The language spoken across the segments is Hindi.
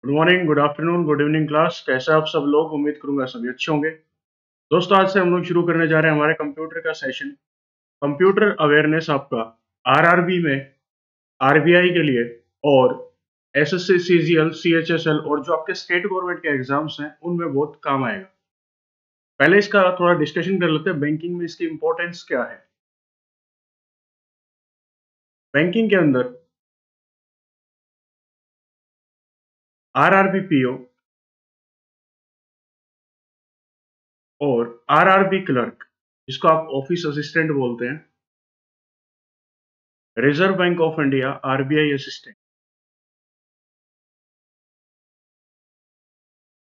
Good morning, good afternoon, good evening class. कैसे आप सब लोग? उम्मीद करूंगा सभी अच्छे होंगे। दोस्तों, आज से हम लोग शुरू करने जा रहे हैं हमारे कंप्यूटर का सेशन। कंप्यूटर अवेयरनेस आपका आरआरबी में, आरबीआई के लिए और एसएससी, सीजीएल, सीएचएसएल और जो आपके स्टेट गवर्नमेंट के एग्जाम्स हैं उनमें बहुत काम आएगा। पहले इसका थोड़ा डिस्कशन कर लेते हैं, बैंकिंग में इसकी इंपॉर्टेंस क्या है। बैंकिंग के अंदर आरआरबी पीओ और आरआरबी क्लर्क, जिसको आप ऑफिस असिस्टेंट बोलते हैं, reserve bank of India RBI assistant,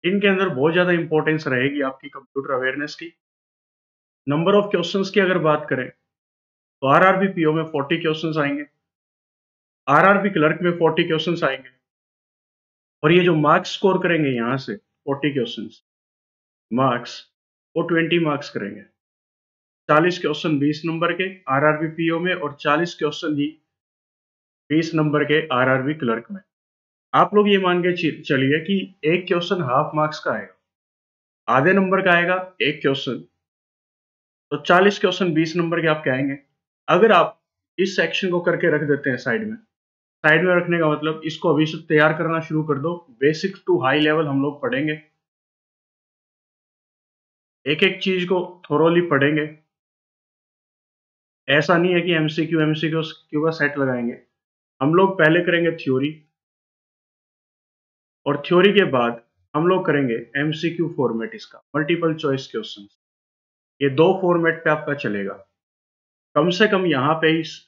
इनके अंदर बहुत ज्यादा इंपॉर्टेंस रहेगी आपकी कंप्यूटर अवेयरनेस की। नंबर ऑफ क्वेश्चंस की अगर बात करें तो आरआरबी पीओ में 40 क्वेश्चंस आएंगे, आरआरबी क्लर्क में 40 क्वेश्चंस आएंगे और ये जो मार्क्स स्कोर करेंगे यहाँ से 40 क्वेश्चंस मार्क्स, वो 20 मार्क्स करेंगे। 40 क्वेश्चन 20 नंबर के आरआरबी पीओ में और 40 क्वेश्चन ही 20 नंबर के आरआरबी क्लर्क में। आप लोग ये मान के चलिए कि एक क्वेश्चन हाफ मार्क्स का आएगा, आधे नंबर का आएगा एक क्वेश्चन, तो 40 क्वेश्चन 20 नंबर के आपके आएंगे। अगर आप इस सेक्शन को करके रख देते हैं साइड में रखने का मतलब इसको अभी से तैयार करना शुरू कर दो। बेसिक टू हाई लेवल हम लोग पढ़ेंगे, एक एक चीज को थोरोली पढ़ेंगे। ऐसा नहीं है कि एमसीक्यू का सेट लगाएंगे। हम लोग पहले करेंगे थ्योरी और थ्योरी के बाद हम लोग करेंगे एमसीक्यू फॉर्मेट, इसका मल्टीपल चॉइस क्वेश्चन। ये दो फॉर्मेट पे आपका चलेगा। कम से कम यहाँ पे इस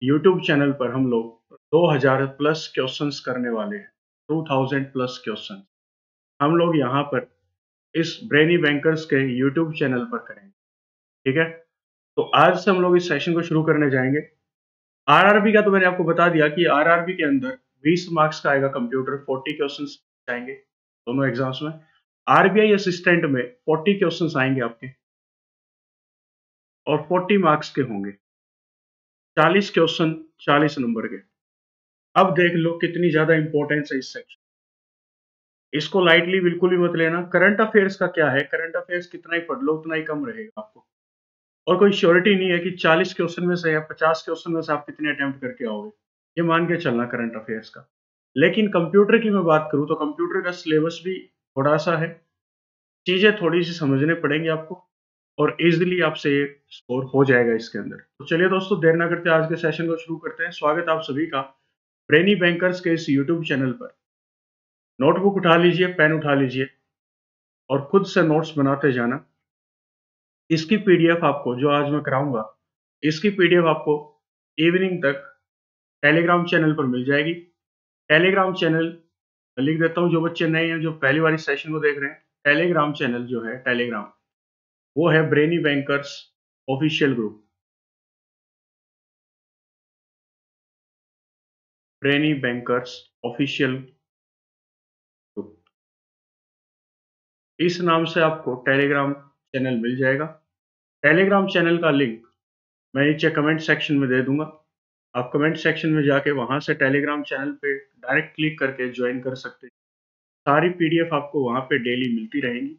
यूट्यूब चैनल पर हम लोग 2000 प्लस क्वेश्चंस करने वाले हैं। 2000 प्लस क्वेश्चन हम लोग यहाँ पर इस ब्रेनी बैंकर्स के यूट्यूब चैनल पर करेंगे। ठीक है, तो आज से हम लोग इस सेशन को शुरू करने जाएंगे। आरआरबी का तो मैंने आपको बता दिया कि आरआरबी के अंदर 20 मार्क्स का आएगा कंप्यूटर, 40 क्वेश्चंस आएंगे दोनों एग्जाम्स में। आरबीआई असिस्टेंट में 40 क्वेश्चंस आएंगे आपके और 40 मार्क्स के होंगे। 40 क्वेश्चन 40 नंबर के। अब देख लो कितनी ज्यादा इंपॉर्टेंस है इस सेक्शन, इसको लाइटली बिल्कुल भी मत लेना। करंट अफेयर्स का क्या है, करंट अफेयर्स कितना ही पढ़ लो उतना ही कम रहेगा आपको, और कोई श्योरिटी नहीं है कि 40 क्वेश्चन में से या 50 क्वेश्चन में से आप कितने अटेम्प्ट करके आओगे, ये मान के चलना करंट अफेयर्स का। लेकिन कंप्यूटर की मैं बात करूं तो कंप्यूटर का सिलेबस भी थोड़ा सा है, चीजें थोड़ी सी समझने पड़ेंगी आपको और इजीली आपसे ये स्कोर हो जाएगा इसके अंदर। तो चलिए दोस्तों, देर ना करते आज के सेशन को शुरू करते हैं। स्वागत आप सभी का ब्रेनी बैंकर्स के इस यूट्यूब चैनल पर। नोटबुक उठा लीजिए, पेन उठा लीजिए और खुद से नोट्स बनाते जाना। इसकी पीडीएफ आपको, जो आज मैं कराऊंगा, इसकी पीडीएफ आपको इवनिंग तक टेलीग्राम चैनल पर मिल जाएगी। टेलीग्राम चैनल लिख देता हूँ, जो बच्चे नए हैं, जो पहली बार इस सेशन को देख रहे हैं, टेलीग्राम चैनल जो है टेलीग्राम, वो है brainy bankers official group. Brainy bankers official group, इस नाम से आपको टेलीग्राम चैनल मिल जाएगा। टेलीग्राम चैनल का लिंक मैं नीचे कमेंट सेक्शन में दे दूंगा। आप कमेंट सेक्शन में जाके वहां से टेलीग्राम चैनल पे डायरेक्ट क्लिक करके ज्वाइन कर सकते हैं। सारी पीडीएफ आपको वहां पे डेली मिलती रहेंगी।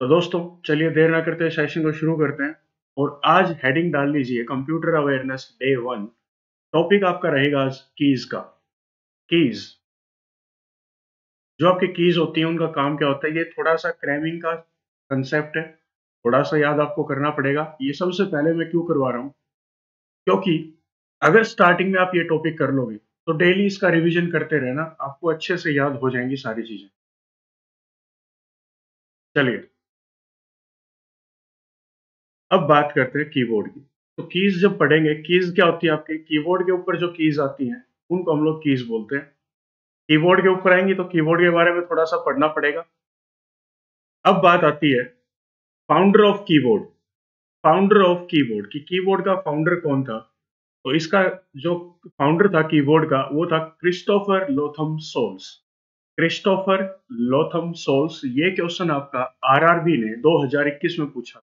तो दोस्तों चलिए देर ना करते सेशन को शुरू करते हैं और आज हेडिंग डाल लीजिए कंप्यूटर अवेयरनेस डे 1। टॉपिक आपका रहेगा आज कीज का। कीज, जो आपकी कीज होती हैं उनका काम क्या होता है, ये थोड़ा सा क्रैमिंग का कंसेप्ट है, थोड़ा सा याद आपको करना पड़ेगा। ये सबसे पहले मैं क्यों करवा रहा हूँ, क्योंकि अगर स्टार्टिंग में आप ये टॉपिक कर लोगे तो डेली इसका रिवीजन करते रहना, आपको अच्छे से याद हो जाएंगी सारी चीजें। चलिए अब बात करते हैं कीबोर्ड की। तो कीज जब पढ़ेंगे, कीज क्या होती है आपके कीबोर्ड के ऊपर जो कीज आती हैं उनको हम लोग कीज बोलते हैं। कीबोर्ड के ऊपर आएंगी तो कीबोर्ड के बारे में थोड़ा सा पढ़ना पड़ेगा। अब बात आती है founder of keyboard. Founder of keyboard, की कीबोर्ड का फाउंडर कौन था? तो इसका जो फाउंडर था कीबोर्ड का, वो था Christopher Latham Sholes. Christopher Latham Sholes. ये क्वेश्चन आपका आरआरबी ने 2021 में पूछा।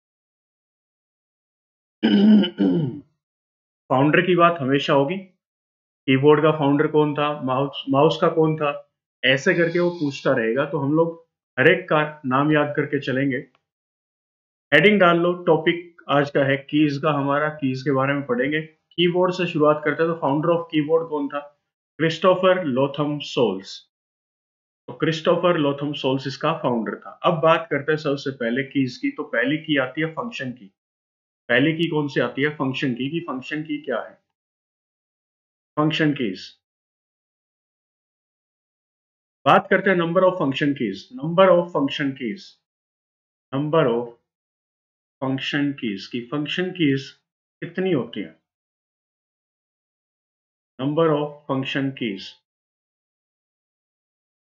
फाउंडर की बात हमेशा होगी, कीबोर्ड का फाउंडर कौन था, माउस माउस का कौन था, ऐसे करके वो पूछता रहेगा, तो हम लोग हर एक का नाम याद करके चलेंगे। हेडिंग डाल लो, टॉपिक आज का है कीज का, हमारा कीज के बारे में पढ़ेंगे। कीबोर्ड से शुरुआत करते हैं। तो फाउंडर ऑफ कीबोर्ड कौन था? Christopher Latham Sholes. तो क्रिस्टोफर लोथम सोल्स इसका फाउंडर था। अब बात करते हैं सबसे पहले कीज की। तो पहली की आती है फंक्शन की। पहली की कौन सी आती है? फंक्शन की फंक्शन की क्या है? Function keys. बात करते हैं number of function keys. Number of function keys, number of function keys की फंक्शन कीज कितनी होती है? Number of function keys.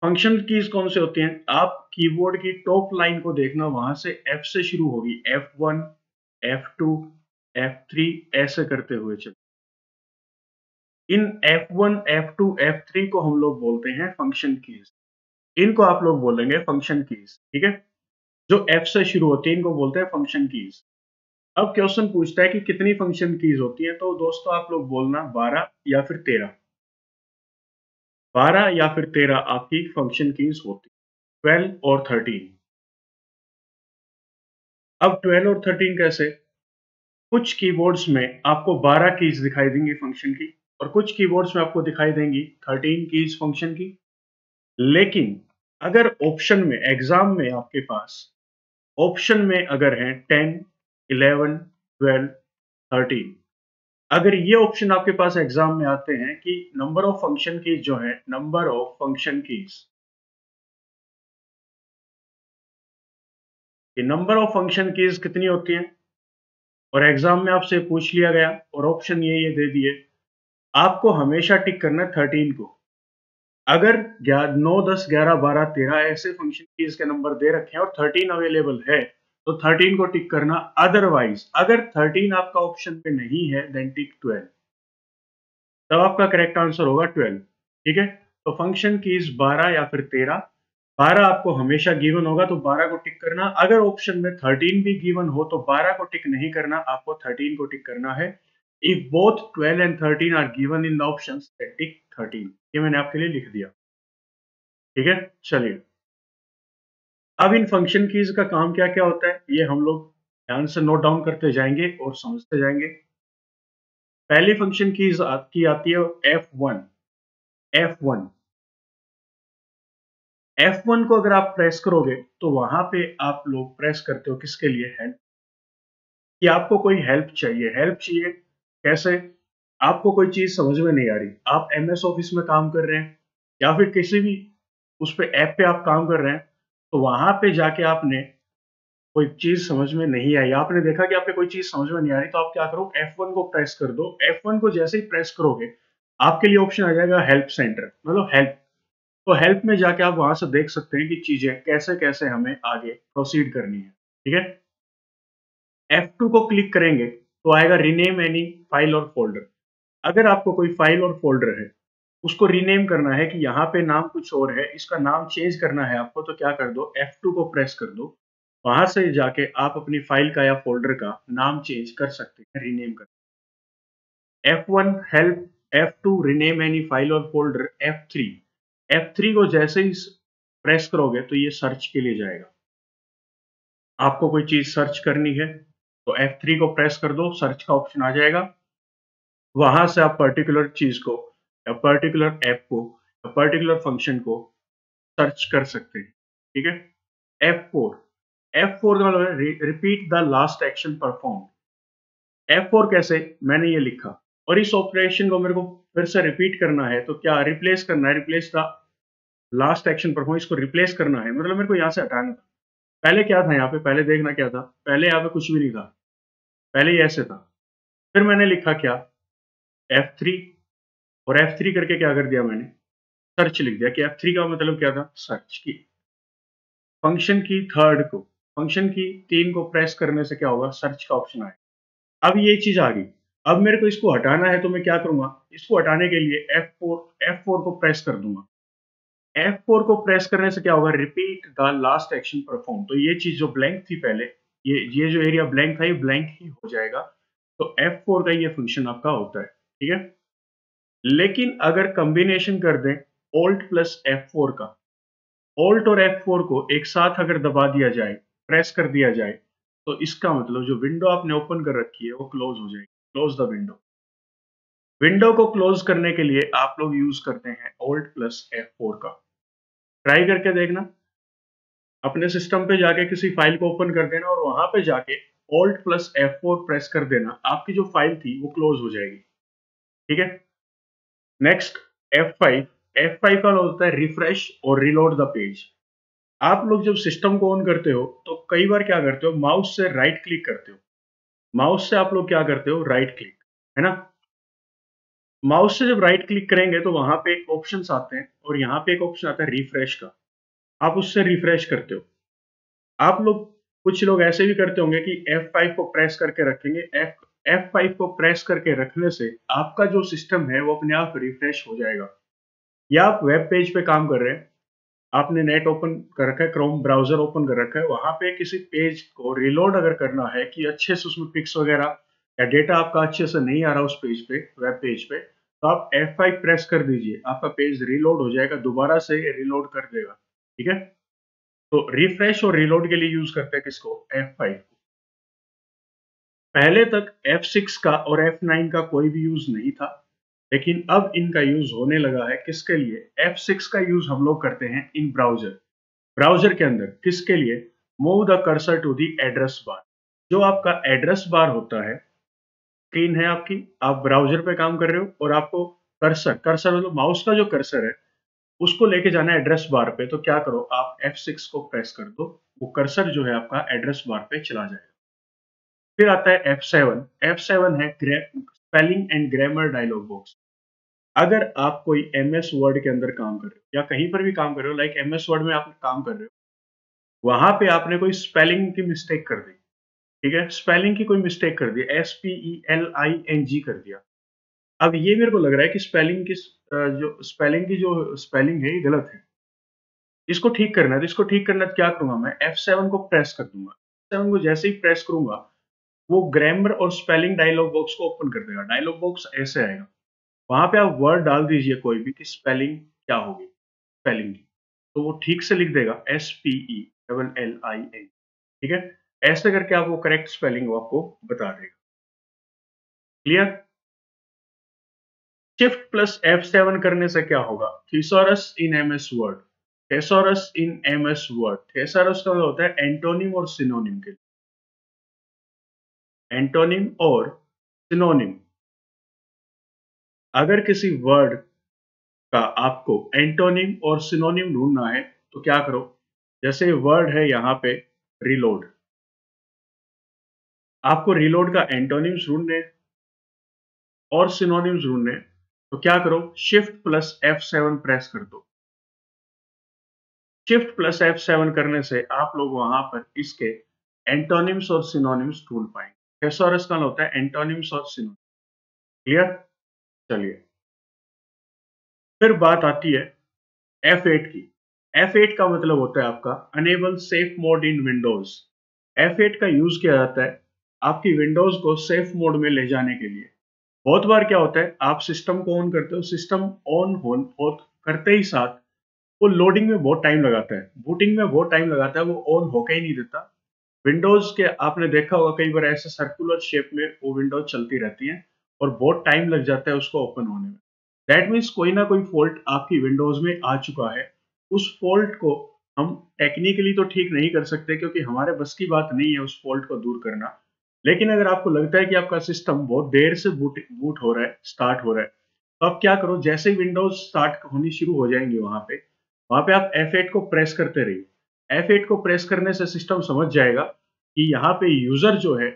Function keys कौन से होती हैं? आप कीबोर्ड की टॉप लाइन को देखना, वहां से एफ से शुरू होगी, F1, F2, F3 ऐसे करते हुए चल। इन F1, F2, F3 को हम लोग बोलते हैं फंक्शन कीज। इनको आप लोग बोलेंगे फंक्शन कीज, ठीक है। जो F से शुरू होती है इनको बोलते हैं फंक्शन कीज। अब क्वेश्चन पूछता है कि कितनी फंक्शन कीज होती है, तो दोस्तों आप लोग बोलना 12 या फिर 13। 12 या फिर 13 आपकी फंक्शन कीज होती है, 12 और 13। अब 12 और 13 कैसे? कुछ कीबोर्ड्स में आपको 12 कीज दिखाई देंगी फंक्शन की, और कुछ कीबोर्ड्स में आपको दिखाई देंगी 13 कीज फंक्शन की। लेकिन अगर ऑप्शन में, एग्जाम में आपके पास ऑप्शन में अगर है 10, 11, 12, 13, अगर ये ऑप्शन आपके पास एग्जाम में आते हैं कि नंबर ऑफ फंक्शन कीज जो है, नंबर ऑफ फंक्शन कीज, ये नंबर ऑफ फंक्शन कीज कितनी होती हैं, और एग्जाम में आपसे पूछ लिया गया और ऑप्शन ये दे दिए, आपको हमेशा टिक करना है 13 को। अगर 9, 10, 11, 12, 13 ऐसे फंक्शन कीज के नंबर दे रखे हैं और 13 अवेलेबल है, तो 13 को टिक करना। अदरवाइज अगर 13 आपका ऑप्शन पे नहीं है, देन टिक 12। तब आपका करेक्ट आंसर होगा 12, ठीक है। तो फंक्शन कीज 12 या फिर 13। 12 आपको हमेशा गिवन होगा, तो 12 को टिक करना। अगर ऑप्शन में 13 भी गिवन हो, तो 12 को टिक नहीं करना, आपको 13 को टिक करना है। If both 12 and 13 are given in the options, tick 13। ये मैंने आपके लिए लिख दिया, ठीक है। चलिए, अब इन फंक्शन कीज का काम क्या क्या होता है, ये हम लोग ध्यान से नोट डाउन करते जाएंगे और समझते जाएंगे। पहली फंक्शन कीज की आती है F1। F1 F1 को अगर आप प्रेस करोगे, तो वहां पे आप लोग प्रेस करते हो किसके लिए? हेल्प। कि आपको कोई हेल्प चाहिए। हेल्प चाहिए कैसे? आपको कोई चीज समझ में नहीं आ रही, आप MS ऑफिस में काम कर रहे हैं या फिर किसी भी उस पे ऐप पे आप काम कर रहे हैं, तो वहां पे जाके आपने कोई चीज समझ में नहीं आई, आपने देखा कि आपके कोई चीज समझ में नहीं आ रही, तो आप क्या करो? F1 को प्रेस कर दो। F1 को जैसे ही प्रेस करोगे, आपके लिए ऑप्शन आ जाएगा हेल्प सेंटर, मतलब हेल्प। तो हेल्प में जाके आप वहां से देख सकते हैं कि चीजें कैसे कैसे हमें आगे प्रोसीड करनी है, ठीक है। F2 को क्लिक करेंगे तो आएगा रीनेम एनी फाइल और फोल्डर। अगर आपको कोई फाइल और फोल्डर है, उसको रीनेम करना है कि यहाँ पे नाम कुछ और है, इसका नाम चेंज करना है आपको, तो क्या कर दो? F2 को प्रेस कर दो। वहां से जाके आप अपनी फाइल का या फोल्डर का नाम चेंज कर सकते हैं, रीनेम कर। F1 help, F2 rename any file और फोल्डर, F3 को जैसे ही प्रेस करोगे तो ये सर्च के लिए जाएगा। आपको कोई चीज सर्च करनी है तो F3 को प्रेस कर दो, सर्च का ऑप्शन आ जाएगा। वहां से आप पर्टिकुलर चीज को या पर्टिकुलर ऐप को या पर्टिकुलर फंक्शन को सर्च कर सकते हैं, ठीक है। F4 का मतलब है repeat the last action perform. F4 कैसे? मैंने ये लिखा और इस ऑपरेशन को मेरे को फिर से रिपीट करना है, तो क्या रिप्लेस करना है? Replace the last action perform, इसको रिप्लेस करना है, मतलब मेरे को यहाँ से हटाना था। पहले क्या था यहाँ पे? पहले देखना क्या था? पहले यहाँ पे कुछ भी नहीं था, पहले ये ऐसे था। फिर मैंने लिखा क्या? F3, और F3 करके क्या कर दिया मैंने? सर्च लिख दिया। कि F3 का मतलब क्या था? सर्च की। फंक्शन की थर्ड को, फंक्शन की 3 को प्रेस करने से क्या होगा? सर्च का ऑप्शन आएगा। अब ये चीज आ गई। अब मेरे को इसको हटाना है, तो मैं क्या करूंगा? इसको हटाने के लिए F4 को प्रेस कर दूंगा। F4 को प्रेस करने से क्या होगा? Repeat the last action perform. तो ये चीज जो ब्लैंक थी पहले, ये जो एरिया ब्लैंक था, ये ब्लैंक ही हो जाएगा। तो F4 का ये फंक्शन आपका होता है, ठीक है। लेकिन अगर कॉम्बिनेशन कर दें Alt प्लस F4 का। Alt और F4 को एक साथ अगर दबा दिया जाए, प्रेस कर दिया जाए, तो इसका मतलब जो विंडो आपने ओपन कर रखी है वो क्लोज हो जाएगी। Close the window. विंडो को क्लोज करने के लिए आप लोग यूज करते हैं Alt प्लस F4 का। ट्राई करके देखना, अपने सिस्टम पे जाके किसी फाइल को ओपन कर देना और वहां पे जाके Alt प्लस F4 प्रेस कर देना, आपकी जो फाइल थी वो क्लोज हो जाएगी। ठीक है। Next F5। F5 का होता है रिफ्रेश और रिलोड द पेज। आप लोग जब सिस्टम को ऑन करते हो तो कई बार क्या करते हो, माउस से राइट क्लिक करते हो। माउस से आप लोग क्या करते हो, राइट क्लिक, है ना। माउस से जब राइट क्लिक करेंगे तो वहां पे एक ऑप्शन आते हैं और यहाँ पे एक ऑप्शन आता है रिफ्रेश का। आप उससे रिफ्रेश करते हो। आप लोग, कुछ लोग ऐसे भी करते होंगे कि F5 को प्रेस करके रखेंगे। F5 को प्रेस करके रखने से आपका जो सिस्टम है वो अपने आप रिफ्रेश हो जाएगा। या आप वेब पेज पे काम कर रहे हैं, आपने नेट ओपन कर रखा है, क्रोम ब्राउजर ओपन कर रखा है, वहां पे किसी पेज को रिलोड अगर करना है कि अच्छे से उसमें पिक्स वगैरह या डेटा आपका अच्छे से नहीं आ रहा उस पेज पे, वेब पेज पे, तो आप F5 प्रेस कर दीजिए, आपका पेज रिलोड हो जाएगा, दोबारा से रिलोड कर देगा। ठीक है। तो रिफ्रेश और रिलोड के लिए यूज करते हैं किसको, F5 को। पहले तक F6 का और F9 का कोई भी यूज नहीं था, लेकिन अब इनका यूज होने लगा है। किसके लिए, F6 का यूज हम लोग करते हैं इन ब्राउजर। ब्राउजर के अंदर किसके लिए, move the cursor to the address bar. जो आपका एड्रेस बार होता है, स्क्रीन है आपकी, आप ब्राउजर पे काम कर रहे हो और आपको कर्सर, कर्सर मतलब माउस का जो कर्सर है उसको लेके जाना है एड्रेस बार पे, तो क्या करो, आप F6 को प्रेस कर दो, वो कर्सर जो है आपका एड्रेस बार पे चला जाएगा। फिर आता है F7। F7 है spelling and grammar dialog box. अगर आप कोई MS वर्ड के अंदर काम कर रहे हो या कहीं पर भी काम कर रहे हो, लाइक MS वर्ड में आप काम कर रहे हो, वहां पे आपने कोई स्पेलिंग की मिस्टेक कर दी, ठीक है, स्पेलिंग की कोई मिस्टेक कर दी, SPELING कर दिया। अब ये मेरे को लग रहा है कि जो स्पेलिंग है ये गलत है, इसको ठीक करना है। तो इसको ठीक करना क्या करूंगा मैं, F7 को प्रेस कर दूंगा। F7 को जैसे ही प्रेस करूंगा, वो ग्रामर और स्पेलिंग डायलॉग बॉक्स को ओपन कर देगा। डायलॉग बॉक्स ऐसे आएगा, वहां पे आप वर्ड डाल दीजिए कोई भी कि स्पेलिंग क्या होगी, स्पेलिंग की, तो वो ठीक से लिख देगा SPELLING। ठीक है। ऐसे करके आप वो करेक्ट स्पेलिंग वो आपको बता देगा। क्लियर। शिफ्ट प्लस F7 करने से क्या होगा, थिसॉरस इन MS वर्ड। थेसॉरस इन MS वर्ड, थेसॉरस का मतलब होता है एंटोनिम और सिनोनिम के लिए। एंटोनिम और सिनोनिम, अगर किसी वर्ड का आपको एंटोनिम और सिनोनिम ढूंढना है तो क्या करो, जैसे वर्ड है यहाँ पे रिलोड, आपको रिलोड का एंटोनिम्स ढूंढने और सिनोनिम्स ढूंढने, तो क्या करो, शिफ्ट प्लस F7 प्रेस कर दो। शिफ्ट प्लस F7 करने से आप लोग वहां पर इसके एंटोनिम्स और सिनोनिम्स ढूंढ पाएंगे। थेसॉरस का होता है एंटोनिम्स और सिनोनिम्स। क्लियर। चलिए, फिर बात आती है F8 की। F8 का मतलब होता है आपका enable safe mode in Windows. F8 का यूज किया जाता है आपकी विंडोज को सेफ मोड में ले जाने के लिए। बहुत बार क्या होता है, आप सिस्टम को ऑन करते हो, सिस्टम ऑन करते ही साथ वो लोडिंग में बहुत टाइम लगाता है, बूटिंग में बहुत टाइम लगाता है, वो ऑन होके ही नहीं देता। विंडोज के आपने देखा होगा कई बार ऐसे सर्कुलर शेप में वो विंडोज चलती रहती हैं और बहुत टाइम लग जाता है उसको ओपन होने में। दैट मीन्स कोई ना कोई फॉल्ट आपकी विंडोज में आ चुका है। उस फॉल्ट को हम टेक्निकली तो ठीक नहीं कर सकते क्योंकि हमारे बस की बात नहीं है उस फॉल्ट को दूर करना। लेकिन अगर आपको लगता है कि आपका सिस्टम बहुत देर से बूट हो रहा है, स्टार्ट हो रहा है, तो आप क्या करो, जैसे ही विंडोज स्टार्ट होनी शुरू हो जाएंगे वहां पे आप F8 को प्रेस करते रहिए। F8 को प्रेस करने से सिस्टम समझ जाएगा कि यहाँ पे यूजर जो है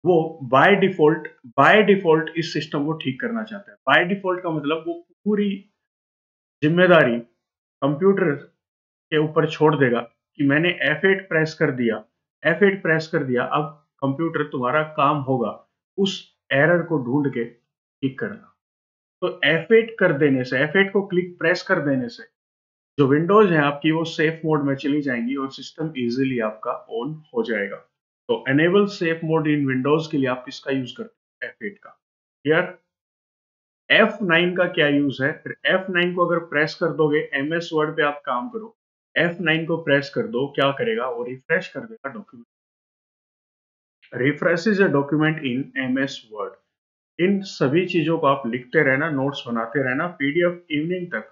वो बाय डिफॉल्ट इस सिस्टम को ठीक करना चाहता है। बाय डिफॉल्ट का मतलब वो पूरी जिम्मेदारी कंप्यूटर के ऊपर छोड़ देगा कि मैंने F8 प्रेस कर दिया, F8 प्रेस कर दिया, अब कंप्यूटर तुम्हारा काम होगा उस एरर को ढूंढ के ठीक करना। तो F8 कर देने से, F8 को क्लिक प्रेस कर देने से जो विंडोज है आपकी वो सेफ मोड में चली जाएंगी और सिस्टम इजीली आपका ऑन हो जाएगा। तो enable safe mode in Windows के लिए आप किसका यूज करते हैं, F8 का। क्लियर। F9 का क्या यूज है? F9 को अगर प्रेस कर दोगे, MS वर्ड पे आप काम करो, F9 को प्रेस कर दो, क्या करेगा वो? रिफ्रेश कर देगा document, refreshes a document in MS Word. इन सभी चीजों को आप लिखते रहना, नोट्स बनाते रहना, PDF इवनिंग तक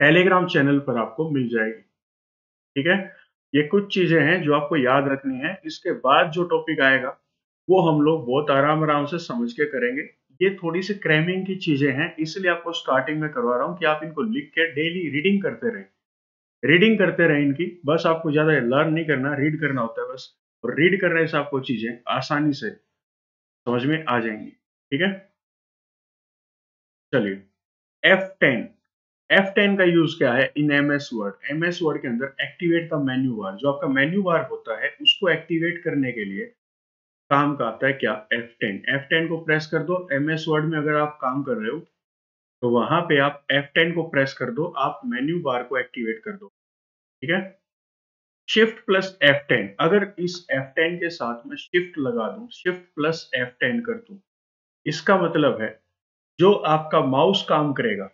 टेलीग्राम चैनल पर आपको मिल जाएगी। ठीक है, ये कुछ चीजें हैं जो आपको याद रखनी है। इसके बाद जो टॉपिक आएगा वो हम लोग बहुत आराम आराम से समझ के करेंगे। ये थोड़ी सी क्रैमिंग की चीजें हैं, इसलिए आपको स्टार्टिंग में करवा रहा हूँ कि आप इनको लिख के डेली रीडिंग करते रहें, रीडिंग करते रहें इनकी। बस आपको ज्यादा लर्न नहीं करना, रीड करना होता है बस, और रीड करने से आपको चीजें आसानी से समझ में आ जाएंगी। ठीक है, चलिए F10, F10 का यूज क्या है इन MS वर्ड? MS वर्ड के अंदर एक्टिवेट द मेन्यू बार, जो आपका मेन्यू बार होता है उसको एक्टिवेट करने के लिए काम का आता है क्या? F10। F10 को प्रेस कर दो। MS वर्ड में अगर आप काम कर रहे हो तो वहां पे आप F10 को प्रेस कर दो, आप मेन्यू बार को एक्टिवेट कर दो। ठीक है, शिफ्ट प्लस F10, अगर इस F10 के साथ में शिफ्ट लगा दूं, शिफ्ट प्लस F10 कर दूं, इसका मतलब है जो आपका माउस काम करेगा,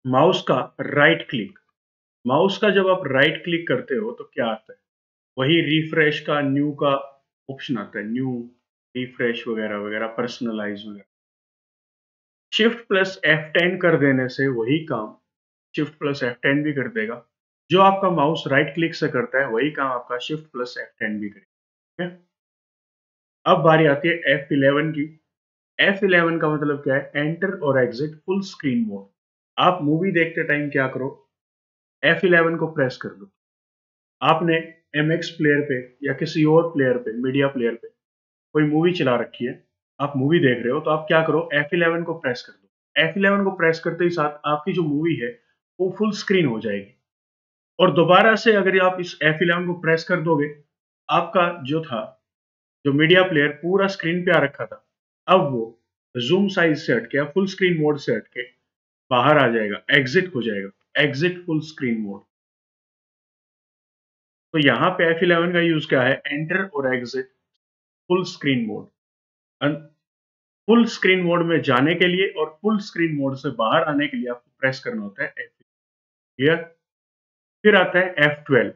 माउस का राइट क्लिक, माउस का जब आप राइट क्लिक करते हो तो क्या आता है? वही रिफ्रेश का न्यू का ऑप्शन आता है, न्यू, रिफ्रेश वगैरह वगैरह, पर्सनलाइज वगैरह। शिफ्ट प्लस F10 कर देने से वही काम शिफ्ट प्लस F10 भी कर देगा। जो आपका माउस राइट क्लिक से करता है वही काम आपका शिफ्ट प्लस F10 भी करेगा। ठीक है? अब बारी आती है F11 की। F11 का मतलब क्या है? एंटर और एग्जिट फुल स्क्रीन मोड। आप मूवी देखते टाइम क्या करो, F11 को प्रेस कर दो। आपने MX प्लेयर पे या किसी और प्लेयर पे, मीडिया प्लेयर पे कोई मूवी चला रखी है, आप मूवी देख रहे हो, तो आप क्या करो, F11 को प्रेस कर दो। F11 को प्रेस करते ही साथ आपकी जो मूवी है वो फुल स्क्रीन हो जाएगी। और दोबारा से अगर आप इस F11 को प्रेस कर दोगे, आपका जो था, जो मीडिया प्लेयर पूरा स्क्रीन पे आ रखा था, अब वो जूम साइज से हटके या फुल स्क्रीन मोड से हटके बाहर आ जाएगा, एग्जिट हो जाएगा, एग्जिट फुल स्क्रीन मोड। तो यहाँ पे F11 का यूज क्या है? एंटर और exit full screen mode. Full screen mode में जाने के लिए और फुल स्क्रीन मोड से बाहर आने के लिए आपको प्रेस करना होता है F। क्लियर? फिर आता है F12।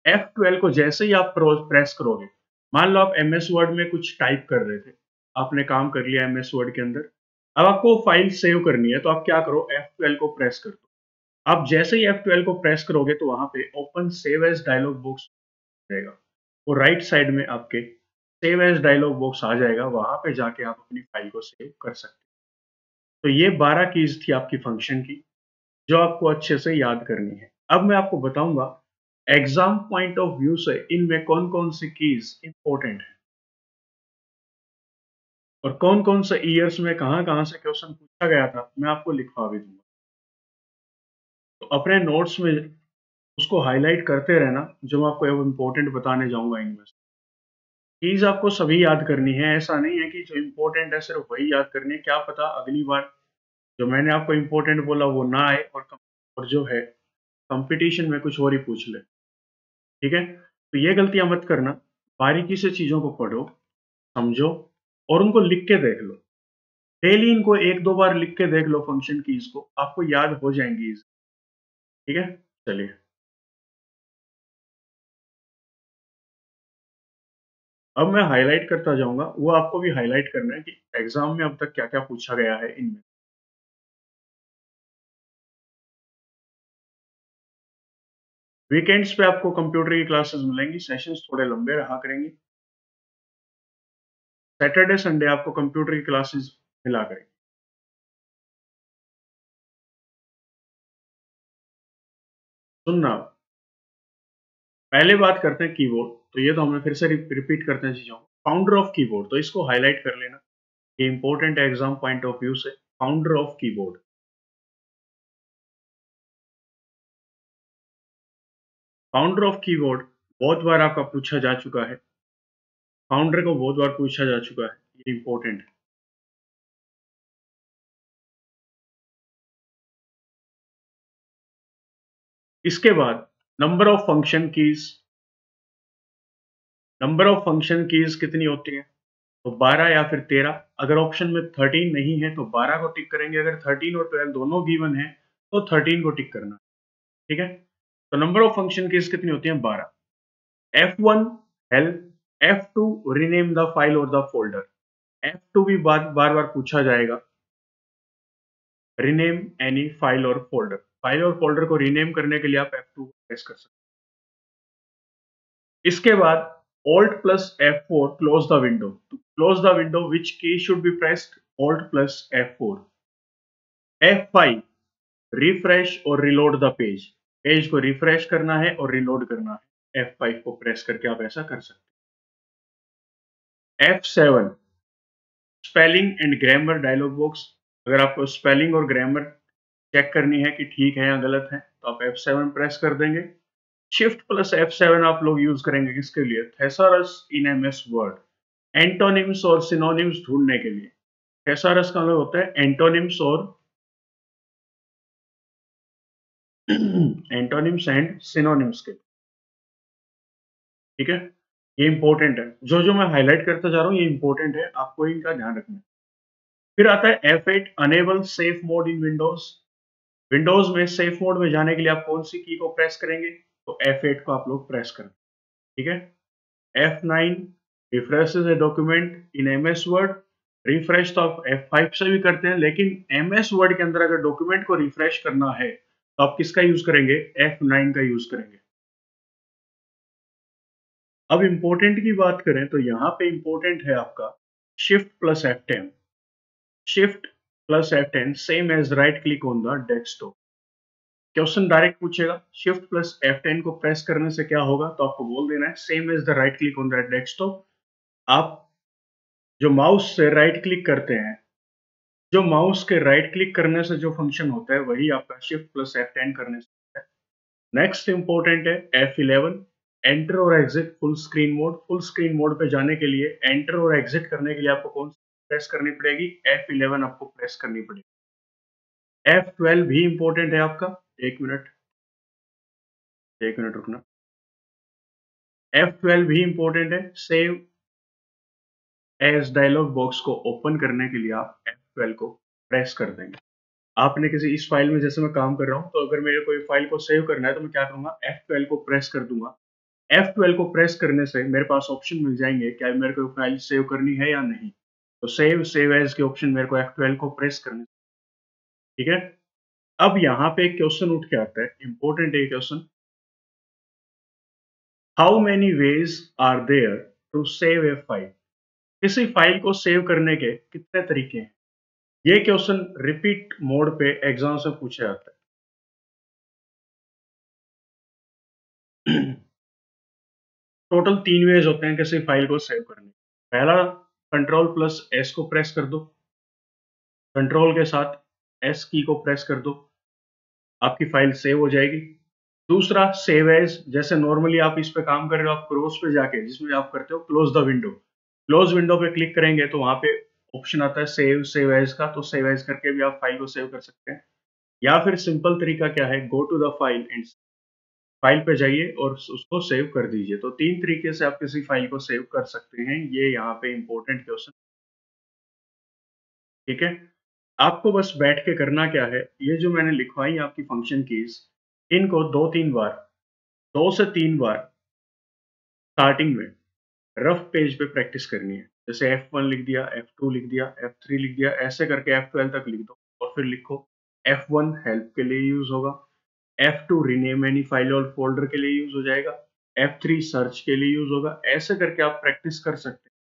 F12 को जैसे ही आप प्रेस करोगे, मान लो आप MS वर्ड में कुछ टाइप कर रहे थे, आपने काम कर लिया MS वर्ड के अंदर, अब आपको फाइल सेव करनी है, तो आप क्या करो, F12 को प्रेस कर दो। आप जैसे ही F12 को प्रेस करोगे तो वहां पे open save as dialog box रहेगा, और राइट साइड में आपके सेव एज डायलॉग बॉक्स आ जाएगा, वहां पे जाके आप अपनी फाइल को सेव कर सकते हैं। तो ये 12 कीज थी आपकी फंक्शन की, जो आपको अच्छे से याद करनी है। अब मैं आपको बताऊंगा एग्जाम पॉइंट ऑफ व्यू से इनमें कौन कौन सी कीज इंपॉर्टेंट है, और कौन कौन से ईयर्स में कहां कहां से क्वेश्चन पूछा गया था, मैं आपको लिखवा भी दूंगा। तो अपने नोट्स में उसको हाईलाइट करते रहना, जो मैं आपको इंपॉर्टेंट बताने जाऊंगा इनमें से। कीज आपको सभी याद करनी है, ऐसा नहीं है कि जो इंपॉर्टेंट है सिर्फ वही याद करनी है। क्या पता अगली बार जो मैंने आपको इंपॉर्टेंट बोला वो ना आए, और जो है कंपटीशन में कुछ और ही पूछ ले। ठीक है, तो ये गलतियां मत करना, बारीकी से चीजों को पढ़ो, समझो, और उनको लिख के देख लो। डेली इनको एक दो बार लिख के देख लो, फंक्शन कीज को, आपको याद हो जाएंगी। ठीक है, चलिए अब मैं हाईलाइट करता जाऊंगा, वो आपको भी हाईलाइट करना है कि एग्जाम में अब तक क्या क्या पूछा गया है इनमें। वीकेंड्स पे आपको कंप्यूटर की क्लासेस मिलेंगी, सेशंस थोड़े लंबे रहा करेंगे। सैटरडे संडे आपको कंप्यूटर की क्लासेस मिला करेंगे। सुनना, पहले बात करते हैं कीबोर्ड। तो ये तो हमने फिर से रिपीट करते हैं चीजों को। फाउंडर ऑफ कीबोर्ड, तो इसको हाईलाइट कर लेना, ये इंपॉर्टेंट है एग्जाम पॉइंट ऑफ व्यू से। Founder of keyboard, founder of keyboard बहुत बार आपका पूछा जा चुका है, फाउंडर को बहुत बार पूछा जा चुका है, ये इंपॉर्टेंट है। इसके बाद number of function keys, number of function keys कितनी होती है? तो 12 या फिर 13। अगर ऑप्शन में 13 नहीं है तो 12 को टिक करेंगे। अगर 13 और 12 दोनों गिवन है तो 13 को टिक करना। ठीक है, तो नंबर ऑफ फंक्शन कीज कितनी होती है? 12। F1 help, F2 rename the file और द फोल्डर। F2 भी बार बार पूछा जाएगा, रीनेम एनी फाइल और फोल्डर। फाइल और फोल्डर को रीनेम करने के लिए आप F2 प्रेस कर सकते हैं। इसके बाद Alt plus F4 close the window. To close the window, which key should be pressed? Alt plus F4। F5 refresh और रिलोड द पेज। पेज को रिफ्रेश करना है और रिलोड करना है। F5 को प्रेस करके आप ऐसा कर सकते हैं। F7 spelling and grammar dialog box. अगर आपको स्पेलिंग और ग्रामर चेक करनी है कि ठीक है या गलत है तो आप F7 प्रेस कर देंगे। शिफ्ट प्लस F7 आप लोग यूज करेंगे किसके लिए? थेसारस इन एमएस वर्ड। एंटोनिम्स और सिनोनिम्स ढूंढने के लिए। थेसारस का मतलब होता है एंटोनिम्स और एंटोनिम्स एंड सिनोनिम्स के। ठीक है, ये इंपॉर्टेंट है। जो जो मैं हाईलाइट करता जा रहा हूँ ये इंपॉर्टेंट है, आपको इनका ध्यान रखना है। फिर आता है F8 enable safe mode in Windows. Windows में सेफ मोड में जाने के लिए आप कौन सी की को प्रेस करेंगे? तो F8 को आप लोग प्रेस करें। ठीक है, F9 refreshes a document in MS word. Refresh तो आप F5 से भी करते हैं, लेकिन एमएस वर्ड के अंदर अगर डॉक्यूमेंट को रिफ्रेश करना है तो आप किसका यूज करेंगे? F9 का यूज करेंगे। अब इंपॉर्टेंट की बात करें तो यहाँ पे इंपॉर्टेंट है आपका shift plus F10। Shift plus F10 same as right click on the desktop. Question direct पूछेगा शिफ्ट प्लस F10 को प्रेस करने से क्या होगा, तो आपको बोल देना है same as the right click on the desktop. आप जो माउस से राइट क्लिक करते हैं, जो माउस के राइट क्लिक करने से जो फंक्शन होता है वही आपका शिफ्ट प्लस F10 करने से होता है। नेक्स्ट इंपॉर्टेंट है F11 एंटर और exit full screen mode. Full screen mode पे जाने के लिए एंटर और एग्जिट करने के लिए आपको कौन सी प्रेस करनी पड़ेगी? F11 आपको प्रेस करनी पड़ेगी। F12 भी इंपॉर्टेंट है आपका। एक मिनट, एक मिनट रुकना। F12 भी इंपॉर्टेंट है। सेव एज डायलॉग बॉक्स को ओपन करने के लिए आप F12 को प्रेस कर देंगे। आपने किसी इस फाइल में जैसे मैं काम कर रहा हूं, तो अगर मेरे कोई फाइल को सेव करना है तो मैं क्या करूंगा? F12 को प्रेस कर दूंगा। F12 को प्रेस करने से मेरे पास ऑप्शन मिल जाएंगे क्या मेरे को फाइल सेव करनी है या नहीं। तो सेव एज के ऑप्शन मेरे को F12 को प्रेस करने। ठीक है, अब यहाँ पे एक क्वेश्चन उठ के आता है, इंपॉर्टेंट है question. How many ways are there to save a file? किसी फाइल को सेव करने के कितने तरीके हैं? ये क्वेश्चन रिपीट मोड पे एग्जाम से पूछा जाता है। टोटल 3 वेज होते हैं किसी फाइल को सेव करने। पहला, कंट्रोल प्लस एस को प्रेस कर दो। कंट्रोल के साथ एस की को प्रेस कर दो, आपकी फाइल सेव हो जाएगी। दूसरा, सेव एज। जैसे नॉर्मली आप इस पे काम कर रहे हो, आप क्लोज पे जाके जिसमें आप करते हो close the window, close window पे क्लिक करेंगे तो वहां पे ऑप्शन आता है सेव एज का, तो सेव एज करके भी आप फाइल को सेव कर सकते हैं। या फिर सिंपल तरीका क्या है, go to the file and file पे जाइए और उसको सेव कर दीजिए। तो 3 तरीके से आप किसी फाइल को सेव कर सकते हैं। ये यहाँ पे इंपॉर्टेंट क्वेश्चन। ठीक है, आपको बस बैठ के करना क्या है, ये जो मैंने लिखवाई आपकी फंक्शन कीज, इनको 2-3 बार, 2 से 3 बार स्टार्टिंग में रफ पेज पे प्रैक्टिस करनी है। जैसे F1 लिख दिया, F2 लिख दिया, F3 लिख दिया, ऐसे करके F12 तक लिख दो और फिर लिखो। F1 हेल्प के लिए यूज होगा, F2 रीनेम एनी फाइल और फोल्डर के लिए यूज हो जाएगा, F3 सर्च के लिए यूज होगा। ऐसे करके आप प्रैक्टिस कर सकते हैं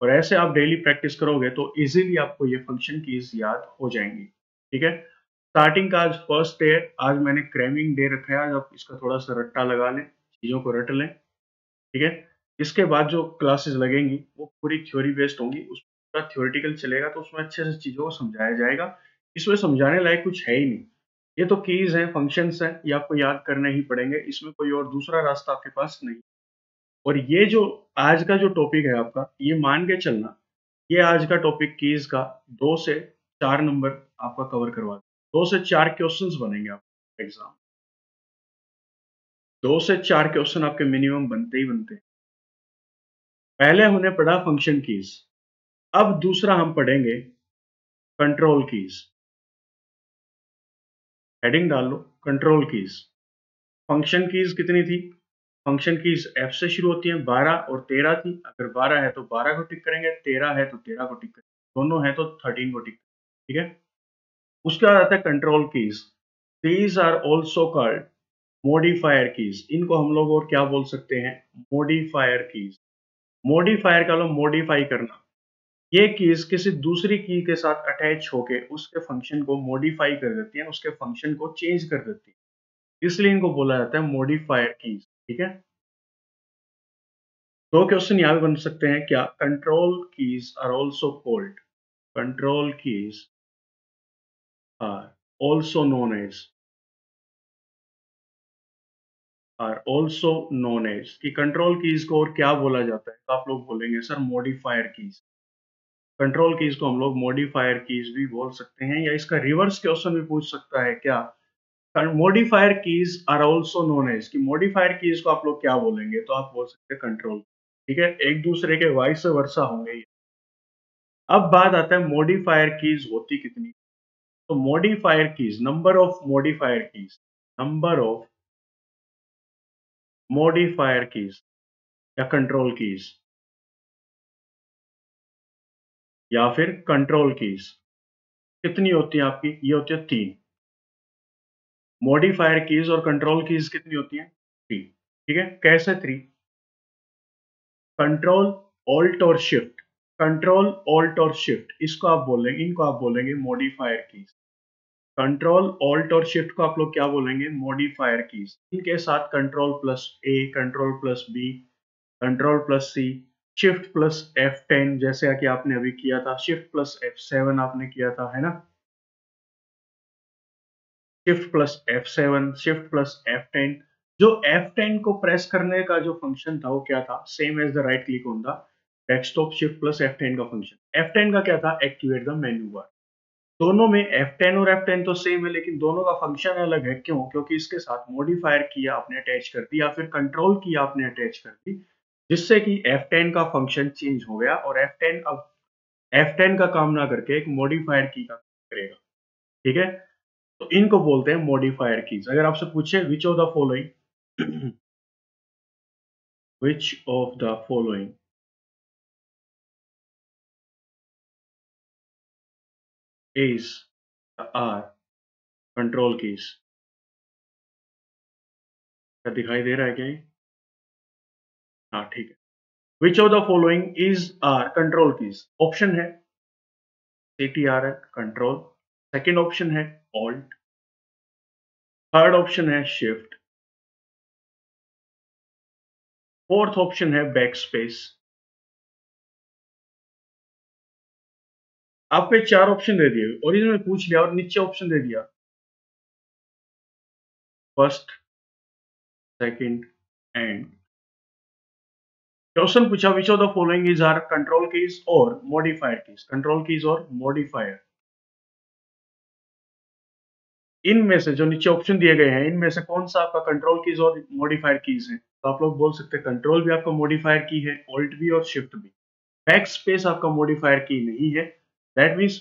और ऐसे आप डेली प्रैक्टिस करोगे तो इजीली आपको ये फंक्शन कीज याद हो जाएंगी। ठीक है, स्टार्टिंग का आज फर्स्ट डे है, आज मैंने क्रैमिंग डे रखा है। आज आप इसका थोड़ा सा रट्टा लगा लें, चीजों को रट लें। ठीक है, इसके बाद जो क्लासेस लगेंगी वो पूरी थ्योरी बेस्ड होंगी, उस पूरा थ्योरेटिकल चलेगा, तो उसमें अच्छे से चीजों को समझाया जाएगा। इसमें समझाने लायक कुछ है ही नहीं। ये तो कीज हैं, फंक्शंस हैं, ये आपको याद करने ही पड़ेंगे। इसमें कोई और दूसरा रास्ता आपके पास नहीं। और ये जो आज का जो टॉपिक है आपका, ये मान के चलना, ये आज का टॉपिक कीज का 2 से 4 नंबर आपका कवर करवा, 2 से 4 क्वेश्चंस बनेंगे आपके एग्जाम। 2 से 4 क्वेश्चन आपके मिनिमम बनते ही बनते हैं। पहले हमने पढ़ा फंक्शन कीज, अब दूसरा हम पढ़ेंगे कंट्रोल कीज। हेडिंग डाल लो कंट्रोल कीज। फंक्शन कीज कितनी थी? फंक्शन कीज एफ से शुरू होती हैं, 12 और 13 थी। अगर 12 है तो 12 को टिक करेंगे, 13 है तो 13 को टिक करेंगे, दोनों है तो 13 को टिक करेंगे। ठीक है, उसके बाद आता है control keys. These are also called modifier keys. इनको हम लोग और क्या बोल सकते हैं? Modifier keys. मॉडिफायर का लो मॉडिफाई करना। ये कीज किसी दूसरी की के साथ अटैच होके उसके फंक्शन को मॉडिफाई कर देती है, उसके फंक्शन को चेंज कर देती है, इसलिए इनको बोला जाता है मॉडिफायर कीज। ठीक है, दो क्वेश्चन यहाँ पे बन सकते हैं क्या? Control keys are also called, control keys are also known as, कि कंट्रोल कीज को और क्या बोला जाता है? तो आप लोग बोलेंगे sir modifier keys. Control keys को हम लोग मॉडिफायर कीज भी बोल सकते हैं, या इसका रिवर्स क्वेश्चन भी पूछ सकता है क्या? Modifier keys are also known as, कि मॉडिफायर कीज को आप लोग क्या बोलेंगे? तो आप बोल सकते हैं कंट्रोल। ठीक है, एक दूसरे के वाइस वर्सा होंगे ये। अब बात आता है मॉडिफायर कीज होती कितनी? तो modifier keys, number of modifier keys, number of modifier keys या कंट्रोल कीज या फिर कंट्रोल कीज कितनी होती है आपकी? ये होती है 3। मॉडिफायर कीज और कंट्रोल कीज कितनी होती है? 3। ठीक है, कैसे 3? कंट्रोल, ऑल्ट और शिफ्ट। कंट्रोल, ऑल्ट और शिफ्ट, इसको आप बोलेंगे, इनको आप बोलेंगे मॉडिफायर कीज। कंट्रोल, ऑल्ट और शिफ्ट को आप लोग क्या बोलेंगे? Modifier keys. इनके साथ control plus A, control plus B, control plus C, shift plus F10 जैसे कि आपने अभी किया था, शिफ्ट प्लस F7 आपने किया था, है ना? Shift plus F7, shift plus F10। जो F10 को प्रेस करने का जो फंक्शन था वो क्या था? Same as the right click on the desktop, shift plus F10 का फंक्शन। F10 का क्या था? Activate the menu bar. दोनों में F10 और F10 तो सेम है, लेकिन दोनों का फंक्शन अलग है। क्यों? क्योंकि इसके साथ मॉडिफायर किया आपने अटैच कर दी, या फिर कंट्रोल किया आपने अटैच कर दी, जिससे कि F10 का फंक्शन चेंज हो गया, और F10 अब F10 का काम ना करके एक मॉडिफायर की का करेगा। ठीक है, तो इनको बोलते हैं मॉडिफायर कीज। अगर आपसे पूछे which of the following which of the following is are control keys? क्या दिखाई दे रहा है क्या ये? हाँ ठीक है। Which of the following is are control keys? Option है CTR है कंट्रोल, सेकेंड ऑप्शन है ऑल्ट, थर्ड ऑप्शन है शिफ्ट, फोर्थ ऑप्शन है बैक स्पेस। आपको 4 ऑप्शन दे दिए, ओरिजिनल में पूछ लिया और नीचे ऑप्शन दे दिया, फर्स्ट, सेकंड एंड। क्वेश्चन पूछा which of the following is are control keys और मॉडिफायर कीज? कंट्रोल कीज और मॉडिफायर, इनमें से जो नीचे ऑप्शन दिए गए हैं, इनमें से कौन सा आपका कंट्रोल कीज और मॉडिफायर कीज है? तो आप लोग बोल सकते हैं कंट्रोल भी आपका मॉडिफायर की है, ऑल्ट भी और शिफ्ट भी। बैक स्पेस आपका मॉडिफायर की नहीं है। दैट मीन्स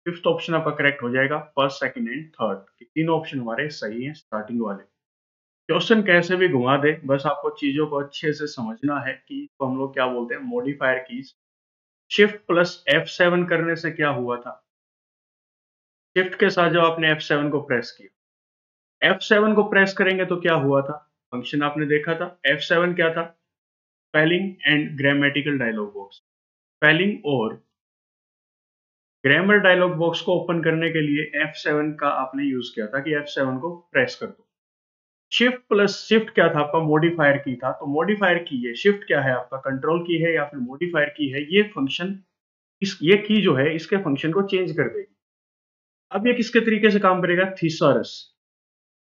फिफ्थ ऑप्शन आपका करेक्ट हो जाएगा, फर्स्ट, सेकंड एंड थर्ड। तीनों ऑप्शन हमारे सही हैं स्टार्टिंग वाले। क्वेश्चन कैसे भी घुमा दे, बस आपको चीजों को अच्छे से समझना है कि तो हम लोग क्या बोलते हैं modifier keys. Shift plus F7 करने से क्या हुआ था? शिफ्ट के साथ जब आपने F7 को प्रेस किया, F7 को प्रेस करेंगे तो क्या हुआ था? फंक्शन आपने देखा था। F7 क्या था? Spelling and grammatical dialog box. Spelling और ग्रामर डायलॉग बॉक्स को ओपन करने के लिए F7 का आपने यूज किया था, कि F7 को प्रेस कर दो। शिफ्ट प्लस शिफ्ट क्या था आपका? मॉडिफायर की था। तो मॉडिफायर की है, शिफ्ट क्या है आपका? कंट्रोल की है या फिर मॉडिफायर की है? ये फंक्शन, इस ये की जो है इसके फंक्शन को चेंज कर देगी। अब ये किसके तरीके से काम करेगा? थीसॉरस,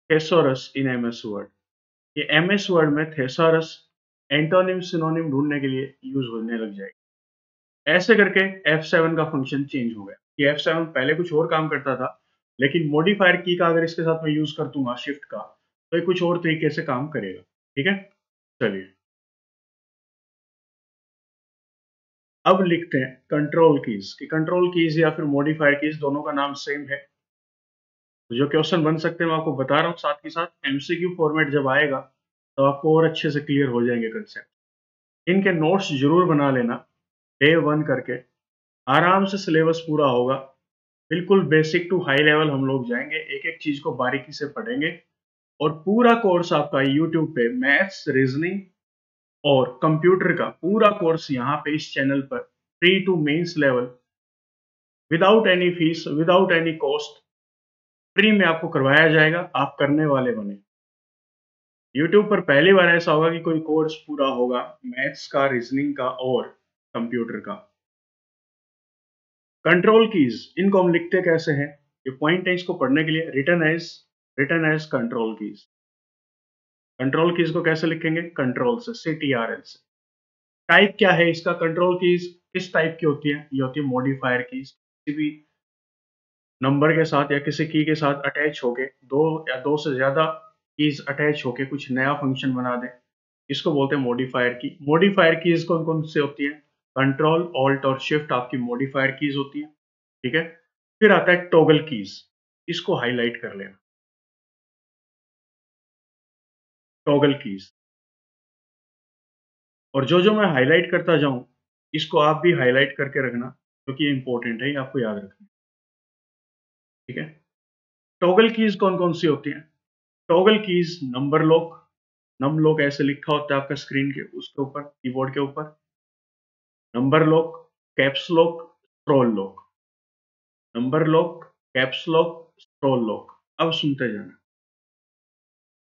थेसोरस इन एमएस वर्ड। ये एमएस वर्ड में थेसॉरस एंटोनिम सिनोनिम ढूंढने के लिए यूज होने लग जाएगा। ऐसे करके F7 का फंक्शन चेंज हो गया। ये F7 पहले कुछ और काम करता था, लेकिन मॉडिफायर की का अगर इसके साथ मैं यूज कर दूंगा शिफ्ट का, तो ये कुछ और तरीके से काम करेगा। ठीक है, चलिए। अब लिखते हैं कंट्रोल कीज कि कंट्रोल कीज या फिर मॉडिफायर कीज दोनों का नाम सेम है। तो जो क्वेश्चन बन सकते हैं मैं आपको बता रहा हूँ, साथ ही साथ एमसीक्यू फॉर्मेट जब आएगा तो आपको और अच्छे से क्लियर हो जाएंगे कंसेप्ट। इनके नोट्स जरूर बना लेना डे 1 करके, आराम से सिलेबस पूरा होगा। बिल्कुल बेसिक टू हाई लेवल हम लोग जाएंगे, एक एक चीज को बारीकी से पढ़ेंगे और पूरा कोर्स आपका यूट्यूब पे मैथ्स, रीजनिंग और कंप्यूटर का पूरा कोर्स यहाँ पे इस चैनल पर pre to mains level without any fees, without any cost, free में आपको करवाया जाएगा। आप करने वाले बने। यूट्यूब पर पहली बार ऐसा होगा कि कोई कोर्स पूरा होगा मैथ्स का, रीजनिंग का और कंप्यूटर का। कंट्रोल कीज इनको हम लिखते कैसे हैं, ये पॉइंट है इसको पढ़ने के लिए। Written as control keys. Control keys को कैसे लिखेंगे, कंट्रोल से, CTRL से। टाइप क्या है इसका, कंट्रोल कीज किस टाइप की होती है, ये होती है मॉडिफायर कीज। किसी भी नंबर के साथ या किसी की के साथ अटैच होके, दो या दो से ज्यादा कीज अटैच होके कुछ नया फंक्शन बना दें, इसको बोलते हैं मॉडिफायर की। मॉडिफायर कीज कौन कौन से होती है, कंट्रोल, ऑल्ट और शिफ्ट आपकी मॉडिफायर कीज होती है। ठीक है, फिर आता है टॉगल कीज, इसको हाईलाइट कर लेना, टॉगल कीज। और जो जो मैं हाईलाइट करता जाऊं इसको आप भी हाईलाइट करके रखना, क्योंकि ये इंपॉर्टेंट है, ये आपको याद रखना। ठीक है, टॉगल कीज कौन कौन सी होती हैं, toggle keys number lock, num lock ऐसे लिखा होता है आपका स्क्रीन के उसके ऊपर, कीबोर्ड के ऊपर, number lock, caps lock, scroll lock, number lock, caps lock, scroll lock. अब सुनते जाना।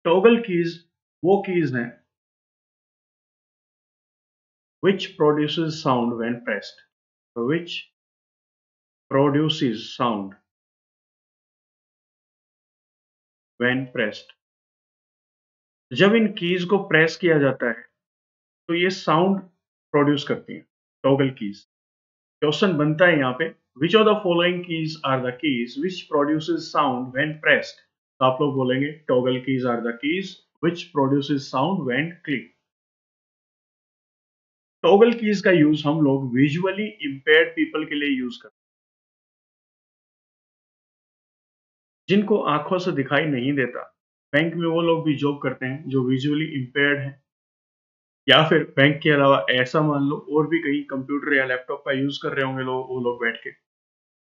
टॉगल कीज वो कीज हैं which produces sound when pressed, which produces sound when pressed। जब इन कीज को प्रेस किया जाता है तो ये साउंड प्रोड्यूस करती हैं, टॉगल कीज। क्वेश्चन बनता है यहाँ पे, which of the following keys are the keys which produces sound when pressed. तो आप लोग बोलेंगे toggle keys are the keys which produces sound when click. Toggle keys का यूज हम लोग विजुअली इंपेयर्ड पीपल के लिए यूज करते हैं, जिनको आंखों से दिखाई नहीं देता। बैंक में वो लोग भी जॉब करते हैं जो विजुअली इंपेयर्ड हैं, या फिर बैंक के अलावा ऐसा मान लो और भी कहीं कंप्यूटर या लैपटॉप का यूज कर रहे होंगे लोग, वो लोग बैठ के।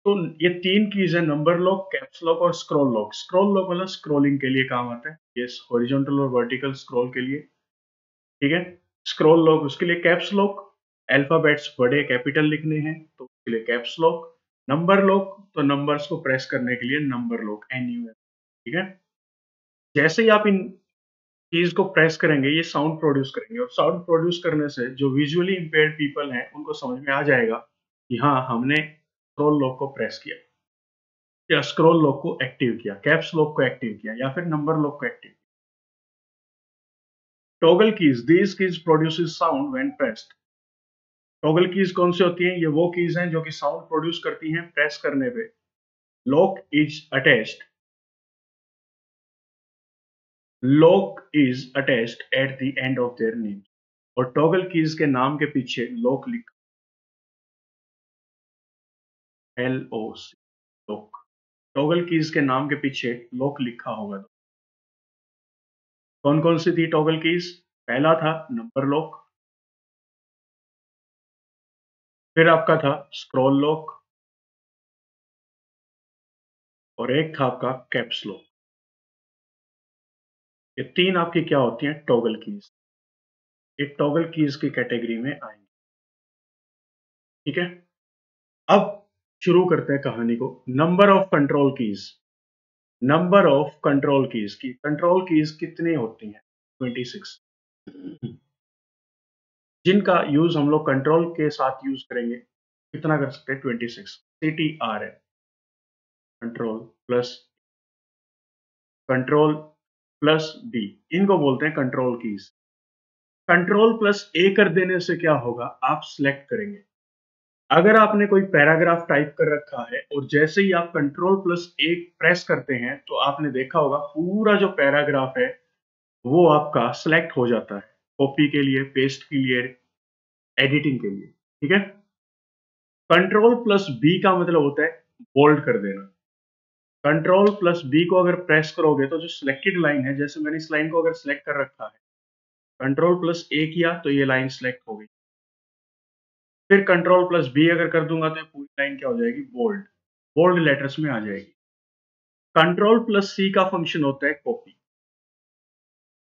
तो ये तीन कीज है, नंबर लॉक, कैप्स लॉक और स्क्रॉल लॉक। स्क्रॉल लॉक मतलब स्क्रॉलिंग के लिए काम आता है, ये हॉरिजॉन्टल और वर्टिकल स्क्रॉल के लिए। ठीक है, स्क्रॉल लॉक उसके लिए, कैप्स लॉक अल्फाबेट्स बड़े कैपिटल लिखने हैं तो उसके लिए कैप्स लॉक, नंबर लॉक तो नंबर्स को प्रेस करने के लिए नंबर लॉक, NUM। ठीक है, जैसे ही आप इन कीज को प्रेस करेंगे ये साउंड प्रोड्यूस करेंगे, और साउंड प्रोड्यूस करने से जो विजुअली इंपेयर्ड पीपल हैं उनको समझ में आ जाएगा कि हाँ हमने स्क्रॉल लॉक को प्रेस किया या स्क्रॉल लॉक को एक्टिव किया, कैप्स लॉक को एक्टिव किया या फिर नंबर लॉक को एक्टिव किया। Toggle keys, these keys produces sound when pressed. Toggle keys कौन सी होती हैं, ये वो कीज हैं जो कि साउंड प्रोड्यूस करती हैं प्रेस करने पे। Lock is attached, lock is attached at the end of their name. और टॉगल कीज के नाम के पीछे लॉक लिखा, LOC, लॉक। टॉगल कीज के नाम के पीछे लॉक लिखा होगा। कौन कौन सी थी टॉगल कीज, पहला था नंबर लॉक, फिर आपका था स्क्रॉल लॉक और एक था आपका कैप्स लॉक। ये तीन आपकी क्या होती हैं, टॉगल कीज। ये टॉगल कीज की कैटेगरी में आएंगे। ठीक है, अब शुरू करते हैं कहानी को। Number of control keys, number of control keys की, कंट्रोल कीज कितनी होती हैं, 26, जिनका यूज हम लोग कंट्रोल के साथ यूज करेंगे। कितना कर सकते हैं, 26। CTRL, control plus, control plus B, इनको बोलते हैं control keys. Control plus A कर देने से क्या होगा, आप सिलेक्ट करेंगे। अगर आपने कोई पैराग्राफ टाइप कर रखा है और जैसे ही आप कंट्रोल प्लस A प्रेस करते हैं तो आपने देखा होगा पूरा जो पैराग्राफ है वो आपका सिलेक्ट हो जाता है, कॉपी के लिए, पेस्ट के लिए, एडिटिंग के लिए। ठीक है, कंट्रोल प्लस बी का मतलब होता है बोल्ड कर देना। कंट्रोल प्लस बी को अगर प्रेस करोगे तो जो सिलेक्टेड लाइन है, जैसे मैंने इस लाइन को अगर सिलेक्ट कर रखा है, कंट्रोल प्लस ए किया तो ये लाइन सिलेक्ट हो गई। फिर कंट्रोल प्लस बी अगर कर दूंगा तो ये पूरी लाइन क्या हो जाएगी, बोल्ड, बोल्ड लेटर्स में आ जाएगी। कंट्रोल प्लस सी का फंक्शन होता है copy.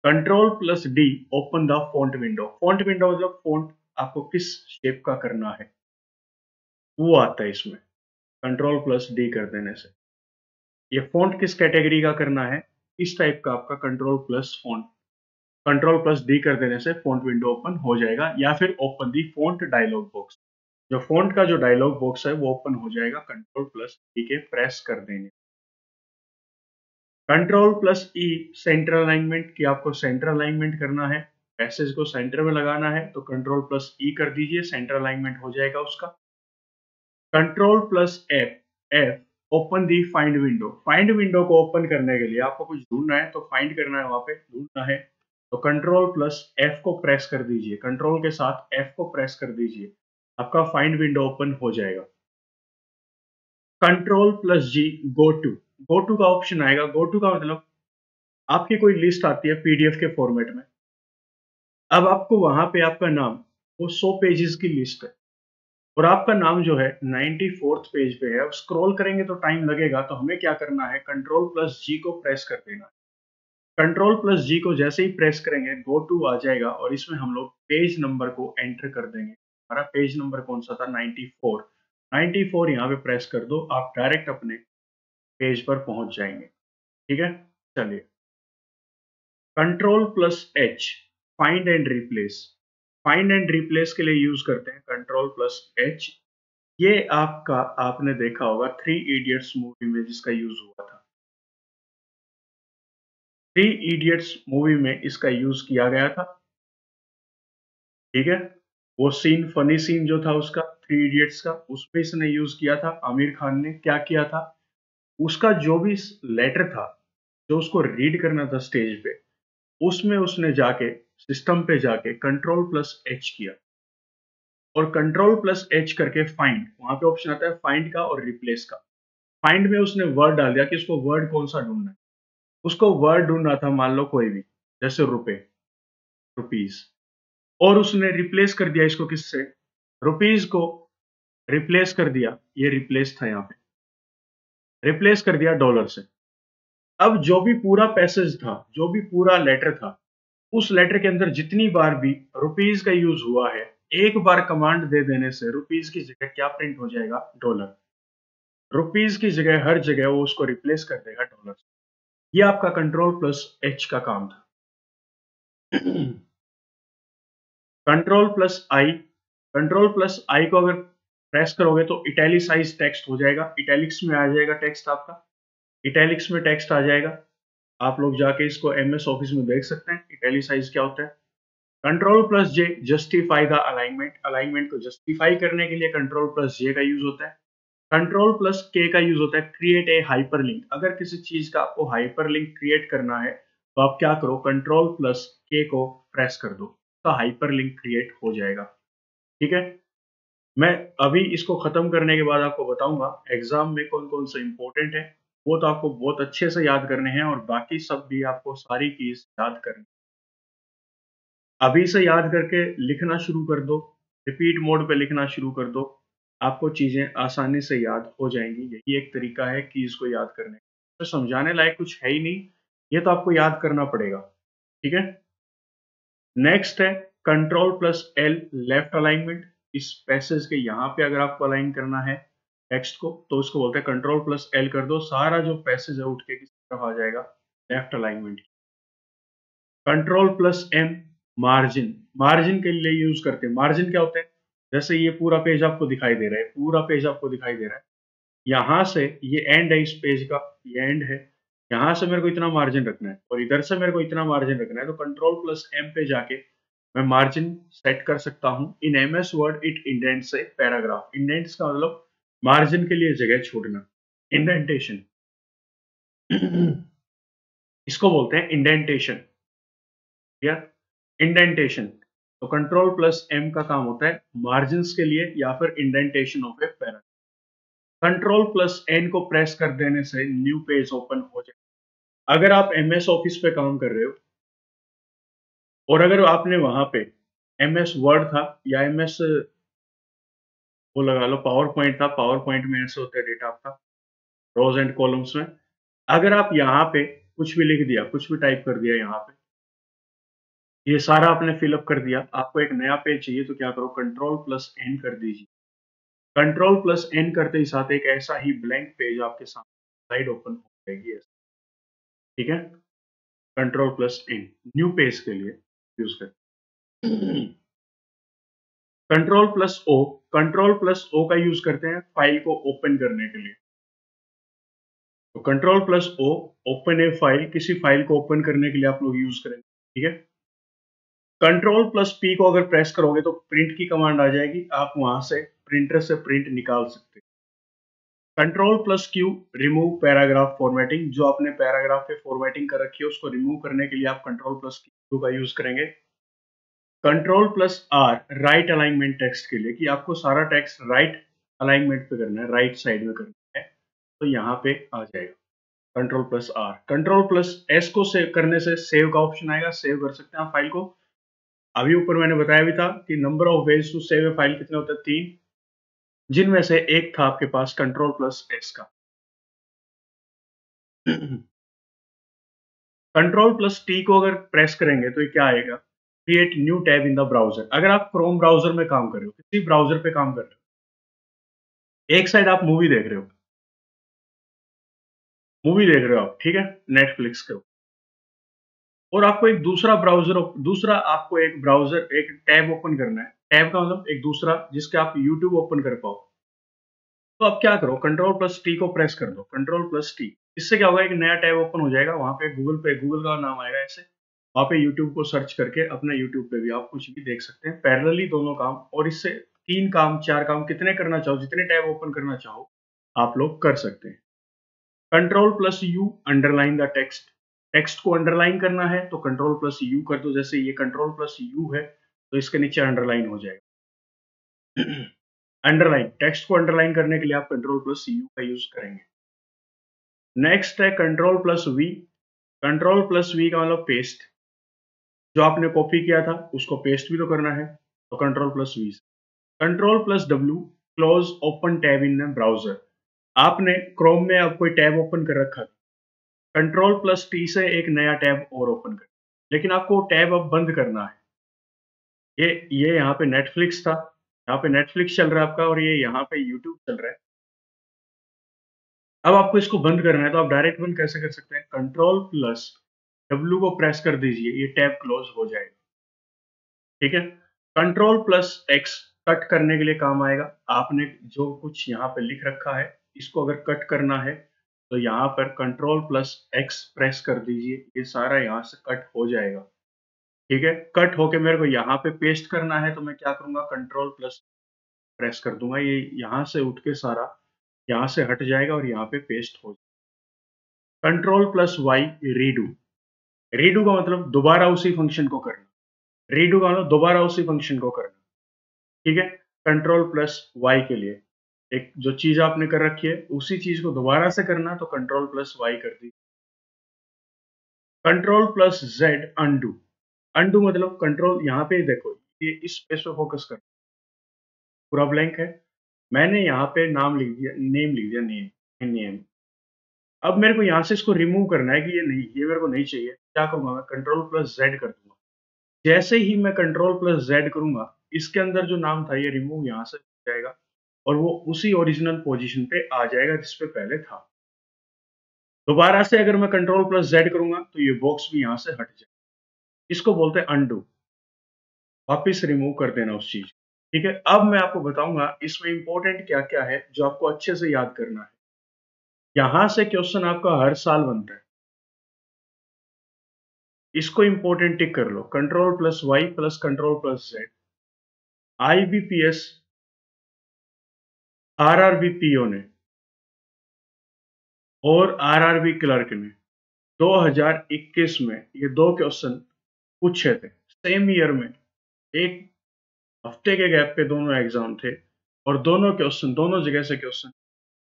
Control plus D open the font window. Font window मतलब फॉन्ट आपको किस शेप का करना है वो आता है इसमें, कंट्रोल प्लस डी कर देने से। ये फॉन्ट किस कैटेगरी का करना है, इस टाइप का आपका control plus font, control plus D कर देने से फॉन्ट विंडो ओपन हो जाएगा। या फिर open the font dialog box, जो फॉन्ट का जो डायलॉग बॉक्स है वो ओपन हो जाएगा कंट्रोल प्लस डी के प्रेस कर देने। Control plus E center alignment, की आपको सेंटर अलाइनमेंट करना है, पैसेज को सेंटर में लगाना है तो कंट्रोल प्लस ई कर दीजिए, सेंटर अलाइनमेंट हो जाएगा उसका। Control plus F, F open दी फाइंड विंडो। फाइंड विंडो को ओपन करने के लिए आपको कुछ ढूंढना है तो फाइंड करना है, वहां पे ढूंढना है तो कंट्रोल प्लस एफ को प्रेस कर दीजिए, कंट्रोल के साथ एफ को प्रेस कर दीजिए, आपका फाइंड विंडो ओपन हो जाएगा। Control plus G go to, go to का ऑप्शन आएगा। गो टू का मतलब आपकी कोई लिस्ट आती है पीडीएफ के फॉर्मेट में, अब आपको वहां पे आपका नाम, वो 100 पेजेस की लिस्ट है और आपका नाम जो है 94th पेज पे है। अब स्क्रॉल करेंगे तो टाइम लगेगा, तो हमें क्या करना है, कंट्रोल प्लस जी को प्रेस कर देना है। कंट्रोल प्लस जी को जैसे ही प्रेस करेंगे गो टू आ जाएगा और इसमें हम लोग पेज नंबर को एंटर कर देंगे। हमारा पेज नंबर कौन सा था, 94। 94 यहाँ पे प्रेस कर दो, आप डायरेक्ट अपने पेज पर पहुंच जाएंगे। ठीक है, चलिए। Control plus H find and replace, find and replace के लिए यूज करते हैं कंट्रोल प्लस एच। ये आपका, आपने देखा होगा 3 इडियट्स मूवी में जिसका यूज हुआ था, 3 इडियट्स मूवी में इसका यूज किया गया था। ठीक है, वो सीन, फनी सीन जो था उसका 3 इडियट्स का, उसमें इसने यूज किया था। आमिर खान ने क्या किया था, उसका जो भी लेटर था जो उसको रीड करना था स्टेज पे, उसमें उसने जाके सिस्टम पे जाके कंट्रोल प्लस एच किया और कंट्रोल प्लस एच करके फाइंड, वहां पे ऑप्शन आता है फाइंड का और रिप्लेस का। फाइंड में उसने वर्ड डाल दिया कि उसको वर्ड कौन सा ढूंढना है, उसको वर्ड ढूंढना था मान लो कोई भी, जैसे रुपए, रुपीज, और उसने रिप्लेस कर दिया इसको किससे, रुपीज को रिप्लेस कर दिया, ये रिप्लेस था यहाँ पे, रिप्लेस कर दिया डॉलर से। अब जो भी पूरा पैसेज था, जो भी पूरा लेटर था, उस लेटर के अंदर जितनी बार भी रुपीज का यूज हुआ है, एक बार कमांड दे देने से रुपीज की जगह क्या प्रिंट हो जाएगा, डॉलर। रुपीज की जगह हर जगह वो उसको रिप्लेस कर देगा डॉलर से। ये आपका कंट्रोल प्लस एच का काम था। कंट्रोल प्लस आई, कंट्रोल प्लस आई को अगर प्रेस करोगे तो इटैलिसाइज टेक्स्ट हो जाएगा, इटैलिक्स में आ जाएगा टेक्स्ट आपका, इटैलिक्स में टेक्स्ट आ जाएगा। आप लोग जाके इसको एमएस ऑफिस में देख सकते हैं इटैलिसाइज क्या होता है। Control plus J justify the alignment, alignment को जस्टिफाई करने के लिए कंट्रोल प्लस जे का यूज होता है। कंट्रोल प्लस के का यूज होता है क्रिएट ए हाइपरलिंक, अगर किसी चीज का आपको हाइपरलिंक क्रिएट करना है तो आप क्या करो, कंट्रोल प्लस के को प्रेस कर दो, तो हाइपरलिंक क्रिएट हो जाएगा। ठीक है, मैं अभी इसको खत्म करने के बाद आपको बताऊंगा एग्जाम में कौन कौन सा इंपॉर्टेंट है, वो तो आपको बहुत अच्छे से याद करने हैं और बाकी सब भी आपको सारी चीज याद करनी। अभी से याद करके लिखना शुरू कर दो, रिपीट मोड पे लिखना शुरू कर दो, आपको चीजें आसानी से याद हो जाएंगी। यही एक तरीका है कि इसको याद करने का। तो समझाने लायक कुछ है ही नहीं, ये तो आपको याद करना पड़ेगा। ठीक है, नेक्स्ट है control plus L left alignment. इस पैसेज के यहाँ पे अगर आपको अलाइन करना है टेक्स्ट को तो उसको बोलते हैं कंट्रोल प्लस एल कर दो, सारा जो पैसेज है उठ के किस तरफ आ जाएगा, left alignment. Control plus M margin, margin के लिए यूज करते हैं। मार्जिन क्या होता है, जैसे ये पूरा पेज आपको दिखाई दे रहा है, पूरा पेज आपको दिखाई दे रहा है, यहाँ से ये एंड है इस पेज का, ये एंड है, यहाँ से मेरे को इतना मार्जिन रखना है और इधर से मेरे को इतना मार्जिन रखना है, तो कंट्रोल प्लस एम पे जाके मैं मार्जिन सेट कर सकता हूँ। In MS word it indents a paragraph, indents का मतलब मार्जिन के लिए जगह छोड़ना, इंडेंटेशन। इसको बोलते हैं इंडेंटेशन या इंडेंटेशन। तो कंट्रोल प्लस एम का काम होता है मार्जिन्स के लिए या फिर indentation of a paragraph. Control plus N को प्रेस कर देने से न्यू पेज ओपन हो जाए। अगर आप एमएस ऑफिस पे काम कर रहे हो और अगर आपने वहां पे एमएस वर्ड था या एमएस वो लगा लो पावर पॉइंट था, पावर पॉइंट में ऐसे होते डेटा आपका रोज एंड कॉलम्स में, अगर आप यहाँ पे कुछ भी लिख दिया, कुछ भी टाइप कर दिया यहाँ पे, ये सारा आपने फिलअप कर दिया, आपको एक नया पेज चाहिए तो क्या करो, कंट्रोल प्लस एन कर दीजिए। कंट्रोल प्लस एन करते ही साथ एक ऐसा ही ब्लैंक पेज आपके सामने साइड ओपन हो जाएगी ऐसे, ठीक है। Control plus N new page के लिए यूज कर। Control plus O, control plus O का यूज करते हैं फाइल को ओपन करने के लिए। तो कंट्रोल प्लस ओ ओपन ए फाइल, किसी फाइल को ओपन करने के लिए आप लोग यूज करेंगे, ठीक है। कंट्रोल प्लस पी को अगर प्रेस करोगे तो प्रिंट की कमांड आ जाएगी, आप वहां से प्रिंटर से प्रिंट निकाल सकते हैं। Control plus Q remove paragraph formatting, जो आपने पैराग्राफ पे फॉर्मेटिंग कर रखी है उसको रिमूव करने के लिए आप कंट्रोल प्लस क्यू का यूज करेंगे। Control plus R right alignment text के लिए, कि आपको सारा टेक्स्ट राइट अलाइनमेंट पे करना है, राइट साइड में करना है, तो यहाँ पे आ जाएगा control plus R. Control plus S को सेव करने से सेव का ऑप्शन आएगा, सेव कर सकते हैं आप फाइल को। अभी ऊपर मैंने बताया भी था कि number of ways to save a file कितने होते हैं, 3, जिनमें से एक था आपके पास कंट्रोल प्लस एस का। कंट्रोल प्लस टी को अगर प्रेस करेंगे तो ये क्या आएगा, create new tab in the browser. अगर आप क्रोम ब्राउजर में काम कर रहे हो, किसी ब्राउजर पे काम कर रहे हो, एक साइड आप मूवी देख रहे हो, आप, ठीक है, नेटफ्लिक्स के, और आपको एक दूसरा आपको एक ब्राउजर, एक टैब ओपन करना है। टैब का मतलब एक दूसरा जिसके आप यूट्यूब ओपन कर पाओ, तो आप क्या करो, कंट्रोल प्लस टी को प्रेस कर दो, कंट्रोल प्लस टी। इससे क्या होगा, एक नया टैब ओपन हो जाएगा, वहां पे गूगल का नाम आएगा ऐसे, वहां पे यूट्यूब को सर्च करके अपने यूट्यूब पे भी आप कुछ भी देख सकते हैं पैरेलली दोनों काम। और इससे 3 काम 4 काम कितने करना चाहो, जितने टैब ओपन करना चाहो आप लोग कर सकते हैं। Control plus you underline the text, text को अंडरलाइन करना है तो कंट्रोल प्लस यू कर दो, जैसे ये कंट्रोल प्लस यू है तो इसके नीचे अंडरलाइन हो जाएगा। अंडरलाइन, टेक्स्ट को अंडरलाइन करने के लिए आप कंट्रोल प्लस यू का यूज करेंगे। नेक्स्ट है control plus V. Control plus V का मतलब पेस्ट, जो आपने कॉपी किया था उसको पेस्ट भी तो करना है, तो control plus V. Control plus W close open tab in browser, आपने क्रोम में अब कोई टैब ओपन कर रखा था, कंट्रोल प्लस टी से एक नया टैब और ओपन कर, लेकिन आपको टैब अब बंद करना है। ये यहाँ पे नेटफ्लिक्स था, यहाँ पे नेटफ्लिक्स चल रहा है आपका, और ये यहाँ पे यूट्यूब चल रहा है। अब आपको इसको बंद करना है तो आप डायरेक्ट बंद कैसे कर सकते हैं, कंट्रोल प्लस डब्ल्यू को प्रेस कर दीजिए, ये टैब क्लोज हो जाएगा, ठीक है। कंट्रोल प्लस एक्स कट करने के लिए काम आएगा। आपने जो कुछ यहाँ पे लिख रखा है इसको अगर कट करना है तो यहाँ पर कंट्रोल प्लस एक्स प्रेस कर दीजिए, ये सारा यहाँ से कट हो जाएगा, ठीक है। कट होके मेरे को यहाँ पे पेस्ट करना है तो मैं क्या करूंगा, कंट्रोल प्लस प्रेस कर दूंगा, ये यहाँ से उठ के सारा यहाँ से हट जाएगा और यहाँ पे पेस्ट हो जाएगा। Control plus Y redo, redo का मतलब दोबारा उसी फंक्शन को करना, रीडू का मतलब दोबारा उसी फंक्शन को करना, ठीक है। कंट्रोल प्लस वाई के लिए एक जो चीज आपने कर रखी है उसी चीज को दोबारा से करना, तो कंट्रोल प्लस वाई कर दी। Control plus Z undo, undo मतलब कंट्रोल, यहाँ पे देखो ये इस स्पेस पे फोकस कर, पूरा ब्लैंक है, मैंने यहाँ पे नाम लिख दिया, नेम लिख दिया, नेम। अब मेरे को यहाँ से इसको रिमूव करना है कि ये नहीं, ये मेरे को नहीं चाहिए, क्या करूंगा मैं, कंट्रोल प्लस जेड कर दूंगा। जैसे ही मैं कंट्रोल प्लस जेड करूंगा, इसके अंदर जो नाम था ये रिमूव यहाँ से हो जाएगा और वो उसी ओरिजिनल पोजीशन पे आ जाएगा जिसपे पहले था। दोबारा से अगर मैं कंट्रोल प्लस जेड करूंगा तो ये बॉक्स भी यहाँ से हट जाएगा, इसको बोलते हैं अनडू, वापिस रिमूव कर देना उस चीज, ठीक है। अब मैं आपको बताऊंगा इसमें इंपॉर्टेंट क्या क्या है जो आपको अच्छे से याद करना है। यहां से क्वेश्चन आपका हर साल बनता है, इसको इंपॉर्टेंट टिक कर लो, control plus Y plus control plus Z. IBPS RRB PO ने और आरआरबी क्लर्क ने 2021 में ये 2 क्वेश्चन पूछे थे सेम ईयर में, एक हफ्ते के गैप पे दोनों एग्जाम थे और दोनों क्वेश्चन, दोनों जगह से क्वेश्चन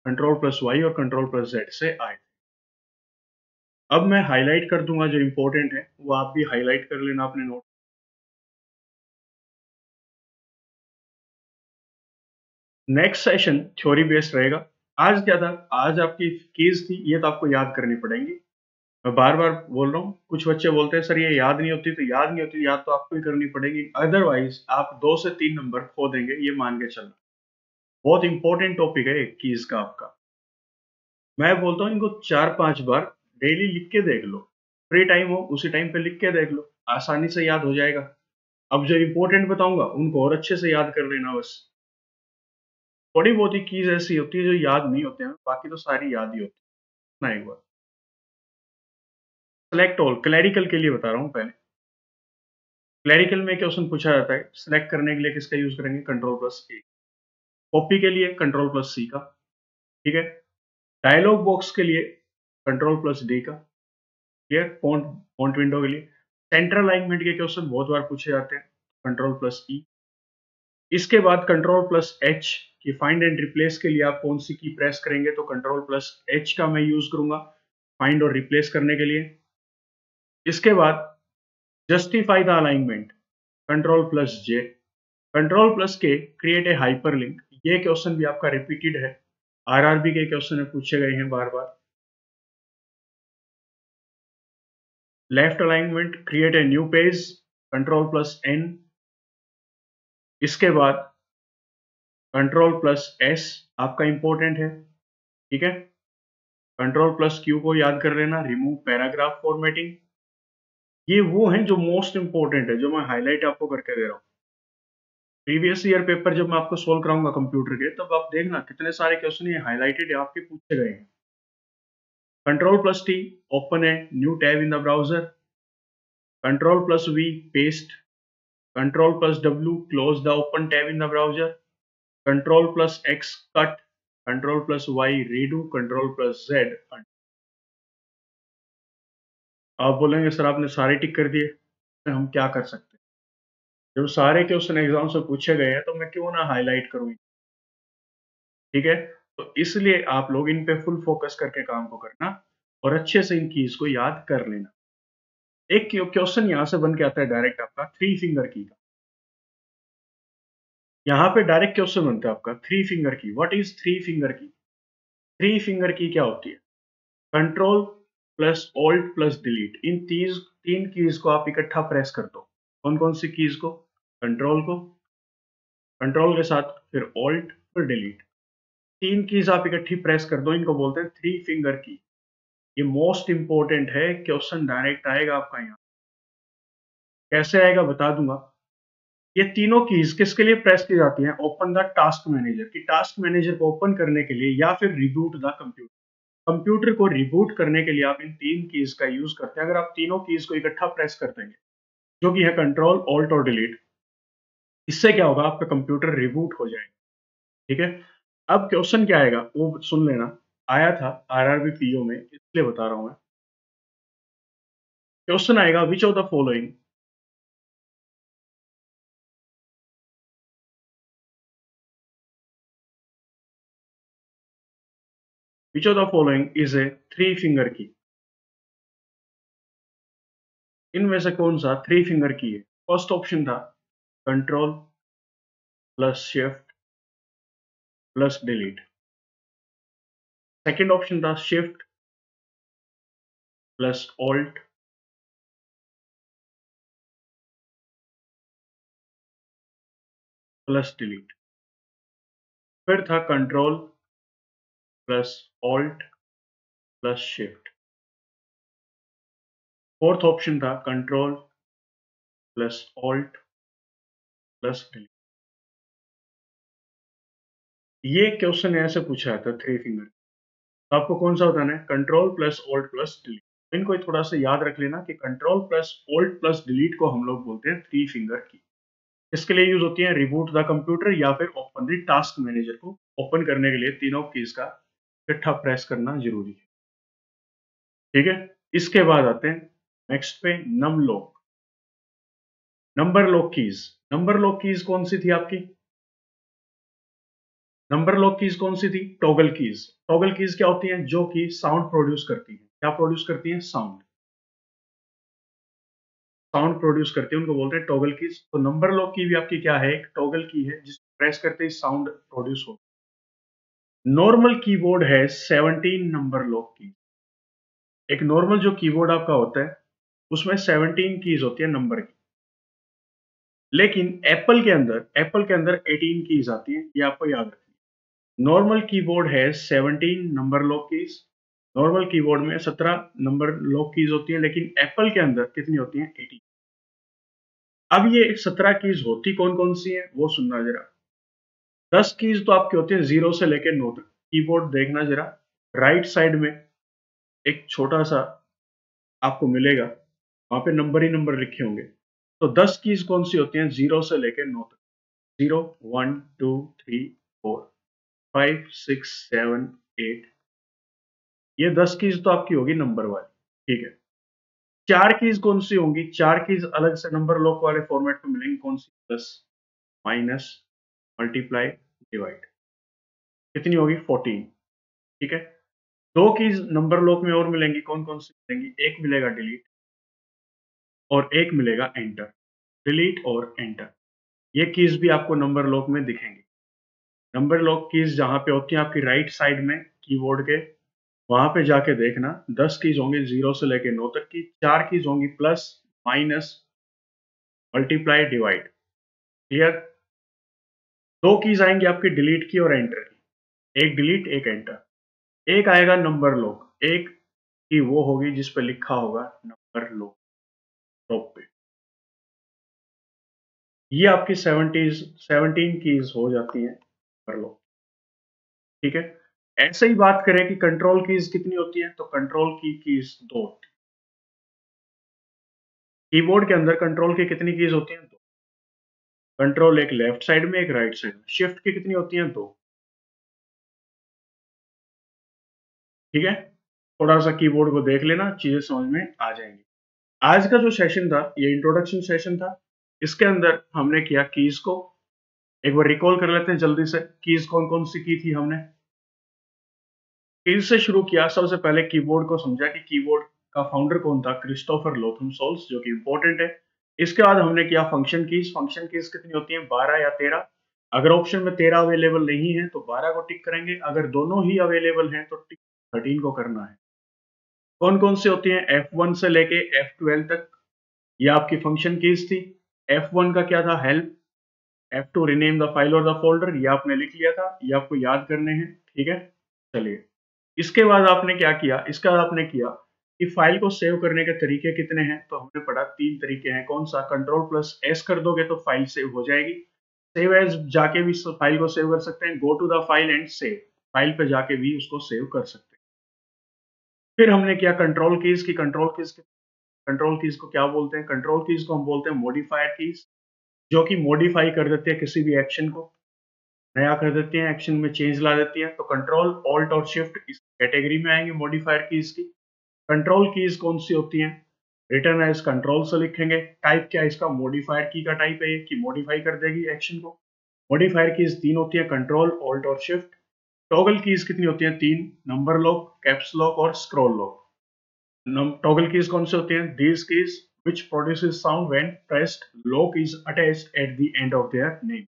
Ctrl+Y और Ctrl+Z से आए थे। अब मैं हाईलाइट कर दूंगा जो इंपॉर्टेंट है, वो आप भी हाईलाइट कर लेना अपने note. Next session theory based रहेगा। आज क्या था, आज आपकी कीज थी, ये तो आपको याद करनी पड़ेंगी। मैं बार बार बोल रहा हूँ, कुछ बच्चे बोलते हैं सर ये याद नहीं होती, तो याद नहीं होती, याद तो आपको ही करनी पड़ेगी, अदरवाइज आप 2 से 3 नंबर खो देंगे, ये मान के चलना। बहुत इंपॉर्टेंट टॉपिक है कीज का आपका। मैं बोलता हूँ इनको 4-5 बार डेली लिख के देख लो, फ्री टाइम हो उसी टाइम पे लिख के देख लो, आसानी से याद हो जाएगा। अब जो इंपॉर्टेंट बताऊंगा उनको और अच्छे से याद कर लेना बस। थोड़ी बहुत ही कीज ऐसी होती है जो याद नहीं होते हैं, बाकी तो सारी याद ही होती है ना। एक बार सेलेक्ट ऑल क्लैरिकल के लिए बता रहा हूँ पहले। क्लैरिकल में क्वेश्चन पूछा जाता है, सिलेक्ट करने के लिए किसका यूज करेंगे, Ctrl+A। कॉपी के लिए Ctrl+C का, ठीक है। डायलॉग बॉक्स के लिए Ctrl+D का, क्लियर। फॉन्ट, फॉन्ट विंडो के लिए सेंट्रल अलाइनमेंट के क्वेश्चन बहुत बार पूछे जाते हैं, Ctrl+E। इसके बाद Ctrl+H की फाइंड एंड रिप्लेस के लिए आप कौन सी की प्रेस करेंगे, तो Ctrl+H का मैं यूज करूंगा फाइंड और रिप्लेस करने के लिए। इसके बाद justify the alignment, Ctrl+J। Ctrl+K create a hyperlink, ये क्वेश्चन भी आपका रिपीटेड है, आरआरबी के क्वेश्चन पूछे गए हैं बार बार। Left alignment create a new page, Ctrl+N। इसके बाद Ctrl+S आपका इंपॉर्टेंट है, ठीक है। Ctrl+Q को याद कर लेना, रिमूव पैराग्राफ फॉर्मेटिंग। ये वो हैं जो मोस्ट इंपॉर्टेंट है, जो मैं हाईलाइट आपको करके दे रहा हूँ। प्रीवियस ईयर पेपर जब मैं आपको सोल्व कराऊंगा कंप्यूटर के, तब आप देखना कितने सारे क्वेश्चन ये हाईलाइटेड आपके पूछे गए हैं। Ctrl+T open a new tab in the browser, Ctrl+V paste, Ctrl+W close the open tab in the browser, Ctrl+X cut, Ctrl+Y redo, Ctrl+Z undo। आप बोलेंगे सर आपने सारे टिक कर दिए, तो हम क्या कर सकते हैं, जब सारे क्वेश्चन एग्जाम से पूछे गए हैं तो मैं क्यों ना हाईलाइट करूं, ठीक है। तो इसलिए आप लोग इन पे फुल फोकस करके काम को करना और अच्छे से इन कीज को याद कर लेना। एक क्वेश्चन यहां से बन के आता है डायरेक्ट आपका थ्री फिंगर की का। यहाँ पे डायरेक्ट क्वेश्चन बनता है आपका थ्री फिंगर की, व्हाट इज थ्री फिंगर की। थ्री फिंगर की क्या होती है, Ctrl+Alt+Delete, इन तीन कीज को आप इकट्ठा प्रेस कर दो। कौन कौन सी कीज को, कंट्रोल को, कंट्रोल के साथ फिर ऑल्ट फिर डिलीट, तीन कीज आप इकट्ठी प्रेस कर दो, इनको बोलते हैं थ्री फिंगर की। ये मोस्ट इंपॉर्टेंट है, क्वेश्चन डायरेक्ट आएगा आपका यहाँ। कैसे आएगा बता दूंगा। ये तीनों कीज किसके लिए प्रेस की जाती हैं, ओपन द टास्क मैनेजर, की टास्क मैनेजर को ओपन करने के लिए, या फिर रिबूट द कंप्यूटर, कंप्यूटर को रिबूट करने के लिए आप इन तीन कीज का यूज करते हैं। अगर आप तीनों कीज को इकट्ठा प्रेस कर देंगे, जो कि है कंट्रोल ऑल्ट और डिलीट, इससे क्या होगा, आपका कंप्यूटर रिबूट हो जाएगा, ठीक है। अब क्वेश्चन क्या आएगा वो सुन लेना, आया था आरआरबी पीओ में, इसलिए बता रहा हूं मैं। क्वेश्चन आएगा which of the following, which of the following is a three finger key, इनमें से कौन सा थ्री फिंगर की है। फर्स्ट ऑप्शन था control plus shift plus delete, second option था shift plus alt plus delete, फिर था control plus alt plus shift, fourth option था control plus alt plus delete. ये क्वेश्चन ऐसे पूछा जाता है थ्री फिंगर, तो आपको कौन सा बताना है, control plus alt plus delete. इनको थोड़ा सा याद रख लेना कि control plus alt plus delete को हम लोग बोलते हैं थ्री फिंगर की। इसके लिए यूज होती है रिबूट द कंप्यूटर या फिर ओपन द टास्क मैनेजर, को ओपन करने के लिए तीनों कीज का इकट्ठा प्रेस करना जरूरी है, ठीक है। इसके बाद आते हैं नेक्स्ट पे num lock. Number lock keys कौन सी थी आपकी? नंबर लॉक कीज कौन सी थी? Toggle keys. टॉगल कीज क्या होती हैं? जो कि साउंड प्रोड्यूस करती हैं। क्या प्रोड्यूस करती हैं? साउंड। साउंड प्रोड्यूस करती है, उनको बोलते हैं टॉगल कीज। तो नंबर लॉक की भी आपकी क्या है? एक टॉगल की है, जिस प्रेस करते ही साउंड प्रोड्यूस हो। नॉर्मल कीबोर्ड है 17 नंबर लॉक की। एक नॉर्मल जो कीबोर्ड आपका होता है उसमें 17 कीज होती है नंबर की। लेकिन एप्पल के अंदर 18 कीज आती हैं, ये आपको याद रखनी है। नॉर्मल कीबोर्ड है 17 number lock keys. Normal keyboard में 17 नंबर लॉक कीज होती है, लेकिन एप्पल के अंदर कितनी होती हैं? 18। अब ये 17 कीज होती कौन कौन सी है वो सुनना जरा। 10 कीज तो आपके होते हैं 0 से लेकर 9 तक। कीबोर्ड देखना जरा, राइट साइड में एक छोटा सा आपको मिलेगा, वहां पे नंबर ही नंबर लिखे होंगे। तो 10 कीज कौन सी होती हैं? 0 से लेकर 9 तक। 0, 1, 2, 3, 4, 5, 6, 7, 8। ये 10 कीज तो आपकी होगी नंबर वाली, ठीक है। 4 कीज कौन सी होंगी? 4 कीज अलग से नंबर लॉक वाले फॉर्मेट में मिलेंगी। कौन सी? Plus, minus, multiply, divide. कितनी होगी? 14, ठीक है। 2 कीज नंबर लॉक में और मिलेंगी। कौन कौन सी मिलेंगी? एक मिलेगा डिलीट और एक मिलेगा एंटर। डिलीट और एंटर, ये कीज भी आपको नंबर लॉक में दिखेंगी। नंबर लॉक कीज जहां पे होती है आपकी राइट साइड में कीबोर्ड के, वहां पे जाके देखना। 10 कीज होंगी 0 से लेके 9 तक की। 4 कीज होंगी plus, minus, multiply, divide. Clear? 2 keys आएंगी आपकी डिलीट की और एंटर की। एक डिलीट, एक एंटर। एक आएगा नंबर लॉक। एक की वो होगी जिस पे लिखा होगा नंबर लॉक टॉप पे। ये आपकी 17 कीज हो जाती हैं नंबर लॉक, ठीक है। ऐसे ही बात करें कि कंट्रोल कीज कितनी होती है, तो कंट्रोल की कीज 2 होती है। कीबोर्ड के अंदर कंट्रोल की कितनी कीज होती हैं? 2। कंट्रोल एक लेफ्ट साइड में, एक राइट साइड में। शिफ्ट की कितनी होती हैं? 2, ठीक है। थोड़ा सा कीबोर्ड को देख लेना, चीजें समझ में आ जाएंगी। आज का जो सेशन था ये इंट्रोडक्शन सेशन था। इसके अंदर हमने किया कीज को। एक बार रिकॉल कर लेते हैं जल्दी से, कीज कौन कौन सी की थी हमने। कीज से शुरू किया। सबसे पहले कीबोर्ड को समझा कि कीबोर्ड का फाउंडर कौन था? क्रिस्टोफर लोथम सोल्स, जो कि इंपॉर्टेंट है। इसके बाद हमने किया फंक्शन कीज। फंक्शन कीज कितनी होती है? 12 या 13। अगर ऑप्शन में 13 अवेलेबल नहीं है तो 12 को टिक करेंगे। अगर दोनों ही अवेलेबल हैं तो टिक 13 को करना है। कौन कौन सी होती हैं? F1 से लेके F12 तक, ये आपकी फंक्शन कीज थी। F1 का क्या था? Help. F2 rename the file और द फोल्डर, ये आपने लिख लिया था, ये आपको याद करने हैं, ठीक है। चलिए, इसके बाद आपने क्या किया? इसका आपने किया कि फाइल को सेव करने के तरीके कितने हैं, तो हमने पढ़ा 3 तरीके हैं। कौन सा? कंट्रोल प्लस एस कर दोगे तो फाइल सेव हो जाएगी। सेव एज जाके भी फाइल को सेव कर सकते हैं। Go to the file and save, file पे जाके भी उसको सेव कर सकते हैं। फिर हमने किया कंट्रोल कीज की। कंट्रोल कीज को क्या बोलते हैं? कंट्रोल कीज को हम बोलते हैं मॉडिफायर कीज, जो कि मॉडिफाई कर देते हैं किसी भी एक्शन को, नया कर देती हैं, एक्शन में चेंज ला देती है। तो कंट्रोल, ऑल्ट और शिफ्ट इस कैटेगरी में आएंगे मॉडिफायर कीज की। कंट्रोल कीज कौन सी होती हैं? रिटर्न एज कंट्रोल से लिखेंगे। टाइप क्या है इसका? मॉडिफायर की का टाइप है कि मॉडिफाई कर देगी एक्शन को। मॉडिफायर कीज 3 होती है, कंट्रोल, ऑल्ट और शिफ्ट। टॉगल कीज कितनी होती हैं? 3। नंबर लॉक, कैप्स लॉक और स्क्रॉल लॉक। टॉगल कीज कौन से होते हैं? These keys which produces sound when pressed, lock is attached at the end of their name।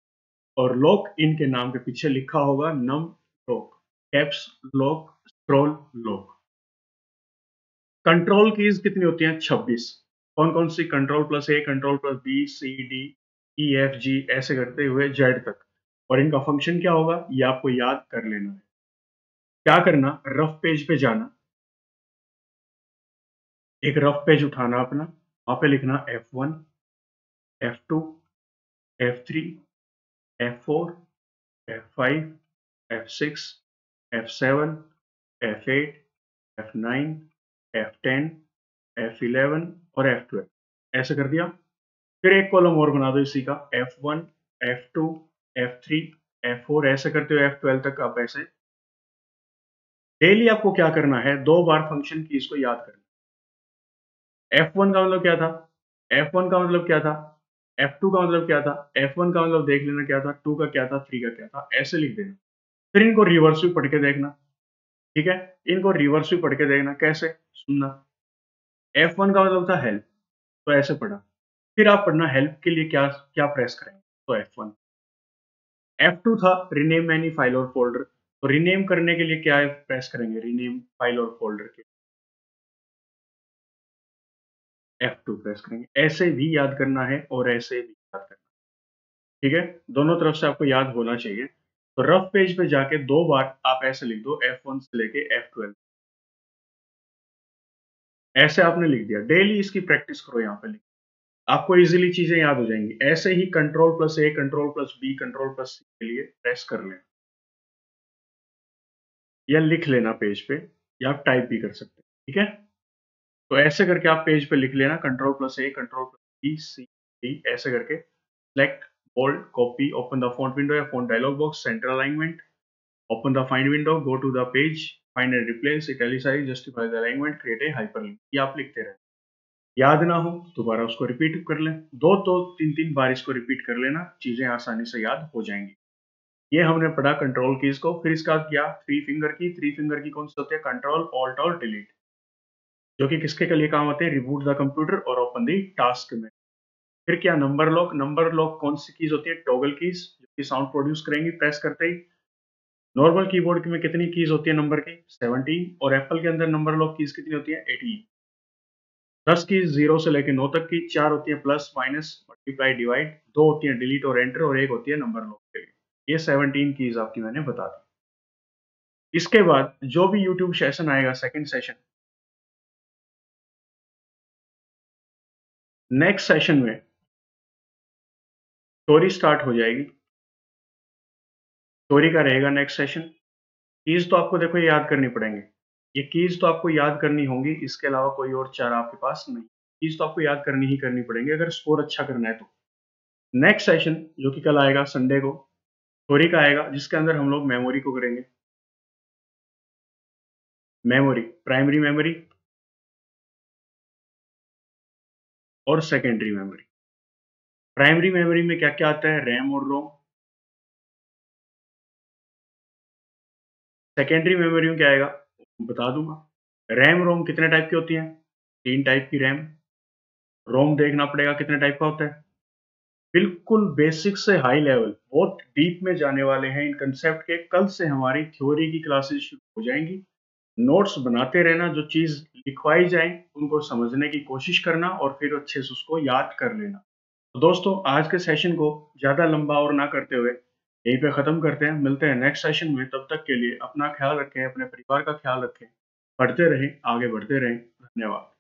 और लॉक इनके नाम के पीछे लिखा होगा num lock, caps lock, scroll lock. Control keys कितनी होती हैं? 26। कौन कौन सी? Control plus A, control plus B, C, D, E, F, G, ऐसे करते हुए जेड तक। और इनका फंक्शन क्या होगा ये आपको याद कर लेना है। क्या करना? रफ पेज पे जाना, एक रफ पेज उठाना अपना, वहां पे लिखना F1, F2, F3, F4, F5, F6, F7, F8, F9, F10, F11 और F12। ऐसे कर दिया। फिर एक कॉलम और बना दो इसी का, F1, F2, F3, F4, ऐसे करते हुए F12 तक। आप ऐसे डेली आपको क्या करना है? 2 बार फंक्शन की इसको याद करना। F1 का मतलब क्या था? F1 का मतलब क्या था? F2 का मतलब क्या था, F1 का मतलब देख लेना क्या था, 2 का क्या था, 3 का क्या था, ऐसे लिख देना। फिर इनको रिवर्स भी पढ़ के देखना, ठीक है। इनको रिवर्स भी पढ़ के देखना, कैसे, सुनना। F1 का मतलब था हेल्प, तो ऐसे पढ़ा। फिर आप पढ़ना हेल्प के लिए क्या क्या प्रेस करेंगे, तो F1। F2 था रीनेम एनी फाइल और फोल्डर, तो रीनेम करने के लिए क्या प्रेस करेंगे, रीनेम फाइल और फोल्डर के F2 प्रेस करेंगे। ऐसे भी याद करना है और ऐसे भी याद करना है, ठीक है। दोनों तरफ से आपको याद होना चाहिए। तो रफ पेज पे जाके 2 बार आप ऐसे लिख दो, F1 से लेके F12, ऐसे आपने लिख दिया। डेली इसकी प्रैक्टिस करो, यहाँ पे लिख, आपको इजीली चीजें याद हो जाएंगी। ऐसे ही control plus A, control plus B, control plus C के लिए प्रेस कर लेना, या लिख लेना पेज पे, या आप टाइप भी कर सकते हैं, ठीक है। तो ऐसे करके आप पेज पे लिख लेना, control plus A, control plus B, C, D, ऐसे करके। Select, bold, copy, open the font window या font dialog box, centre alignment, open the find window, go to the page, find and replace, italicise, justify the alignment, create a hyperlink. ये आप लिखते रहे। याद ना हो दोबारा उसको रिपीट कर लें, 2-3 बार इसको रिपीट कर लेना, चीजें आसानी से याद हो जाएंगी। ये हमने पढ़ा कंट्रोल कीज को। फिर इसका क्या, थ्री फिंगर की। थ्री फिंगर की कौन सी होती है, कंट्रोल, ऑल्ट और डिलीट, जो कि किसके के लिए काम आते हैं, रिबूट द कंप्यूटर और ओपन द टास्क में। फिर क्या, नंबर लॉक। नंबर लॉक कौन सी कीज होती है, टॉगल कीज, जो कि साउंड प्रोड्यूस करेंगी प्रेस करते ही। नॉर्मल कीबोर्ड में कितनी कीज होती है नंबर की, 17, और एप्पल के अंदर नंबर लॉक कीज कितनी होती है, 18। 10 कीज 0 से लेकर 9 तक की, 4 होती है प्लस, माइनस, मल्टीप्लाई, डिवाइड, 2 होती है डिलीट और एंटर, और 1 होती है नंबर लॉक के लिए। ये 17 कीज आपकी मैंने बता दी। इसके बाद जो भी यूट्यूब सेशन आएगा, सेकंड सेशन, नेक्स्ट सेशन में स्टोरी स्टार्ट हो जाएगी। स्टोरी का रहेगा नेक्स्ट सेशन। कीज तो आपको देखो ये याद करनी पड़ेंगे, ये कीज तो आपको याद करनी होंगी, इसके अलावा कोई और चारा आपके पास नहीं। कीज तो आपको याद करनी ही करनी पड़ेंगे अगर स्कोर अच्छा करना है तो। नेक्स्ट सेशन जो कि कल आएगा संडे को, स्टोरी का आएगा, जिसके अंदर हम लोग मेमोरी को करेंगे। मेमोरी, प्राइमरी मेमोरी और सेकेंडरी मेमोरी। प्राइमरी मेमोरी में क्या क्या आता है, रैम और रोम। सेकेंडरी मेमोरी में क्या आएगा, बता दूंगा। रैम रोम कितने टाइप की होती हैं, 3 टाइप की रैम। रोम देखना पड़ेगा कितने टाइप का होता है। बिल्कुल बेसिक से हाई लेवल, बहुत डीप में जाने वाले हैं इन कंसेप्ट के। कल से हमारी थ्योरी की क्लासेस शुरू हो जाएंगी। नोट्स बनाते रहना, जो चीज लिखवाई जाए उनको समझने की कोशिश करना और फिर अच्छे से उसको याद कर लेना। तो दोस्तों आज के सेशन को ज्यादा लंबा और ना करते हुए यहीं पे खत्म करते हैं। मिलते हैं नेक्स्ट सेशन में, तब तक के लिए अपना ख्याल रखें, अपने परिवार का ख्याल रखें, पढ़ते रहें, आगे बढ़ते रहें। धन्यवाद।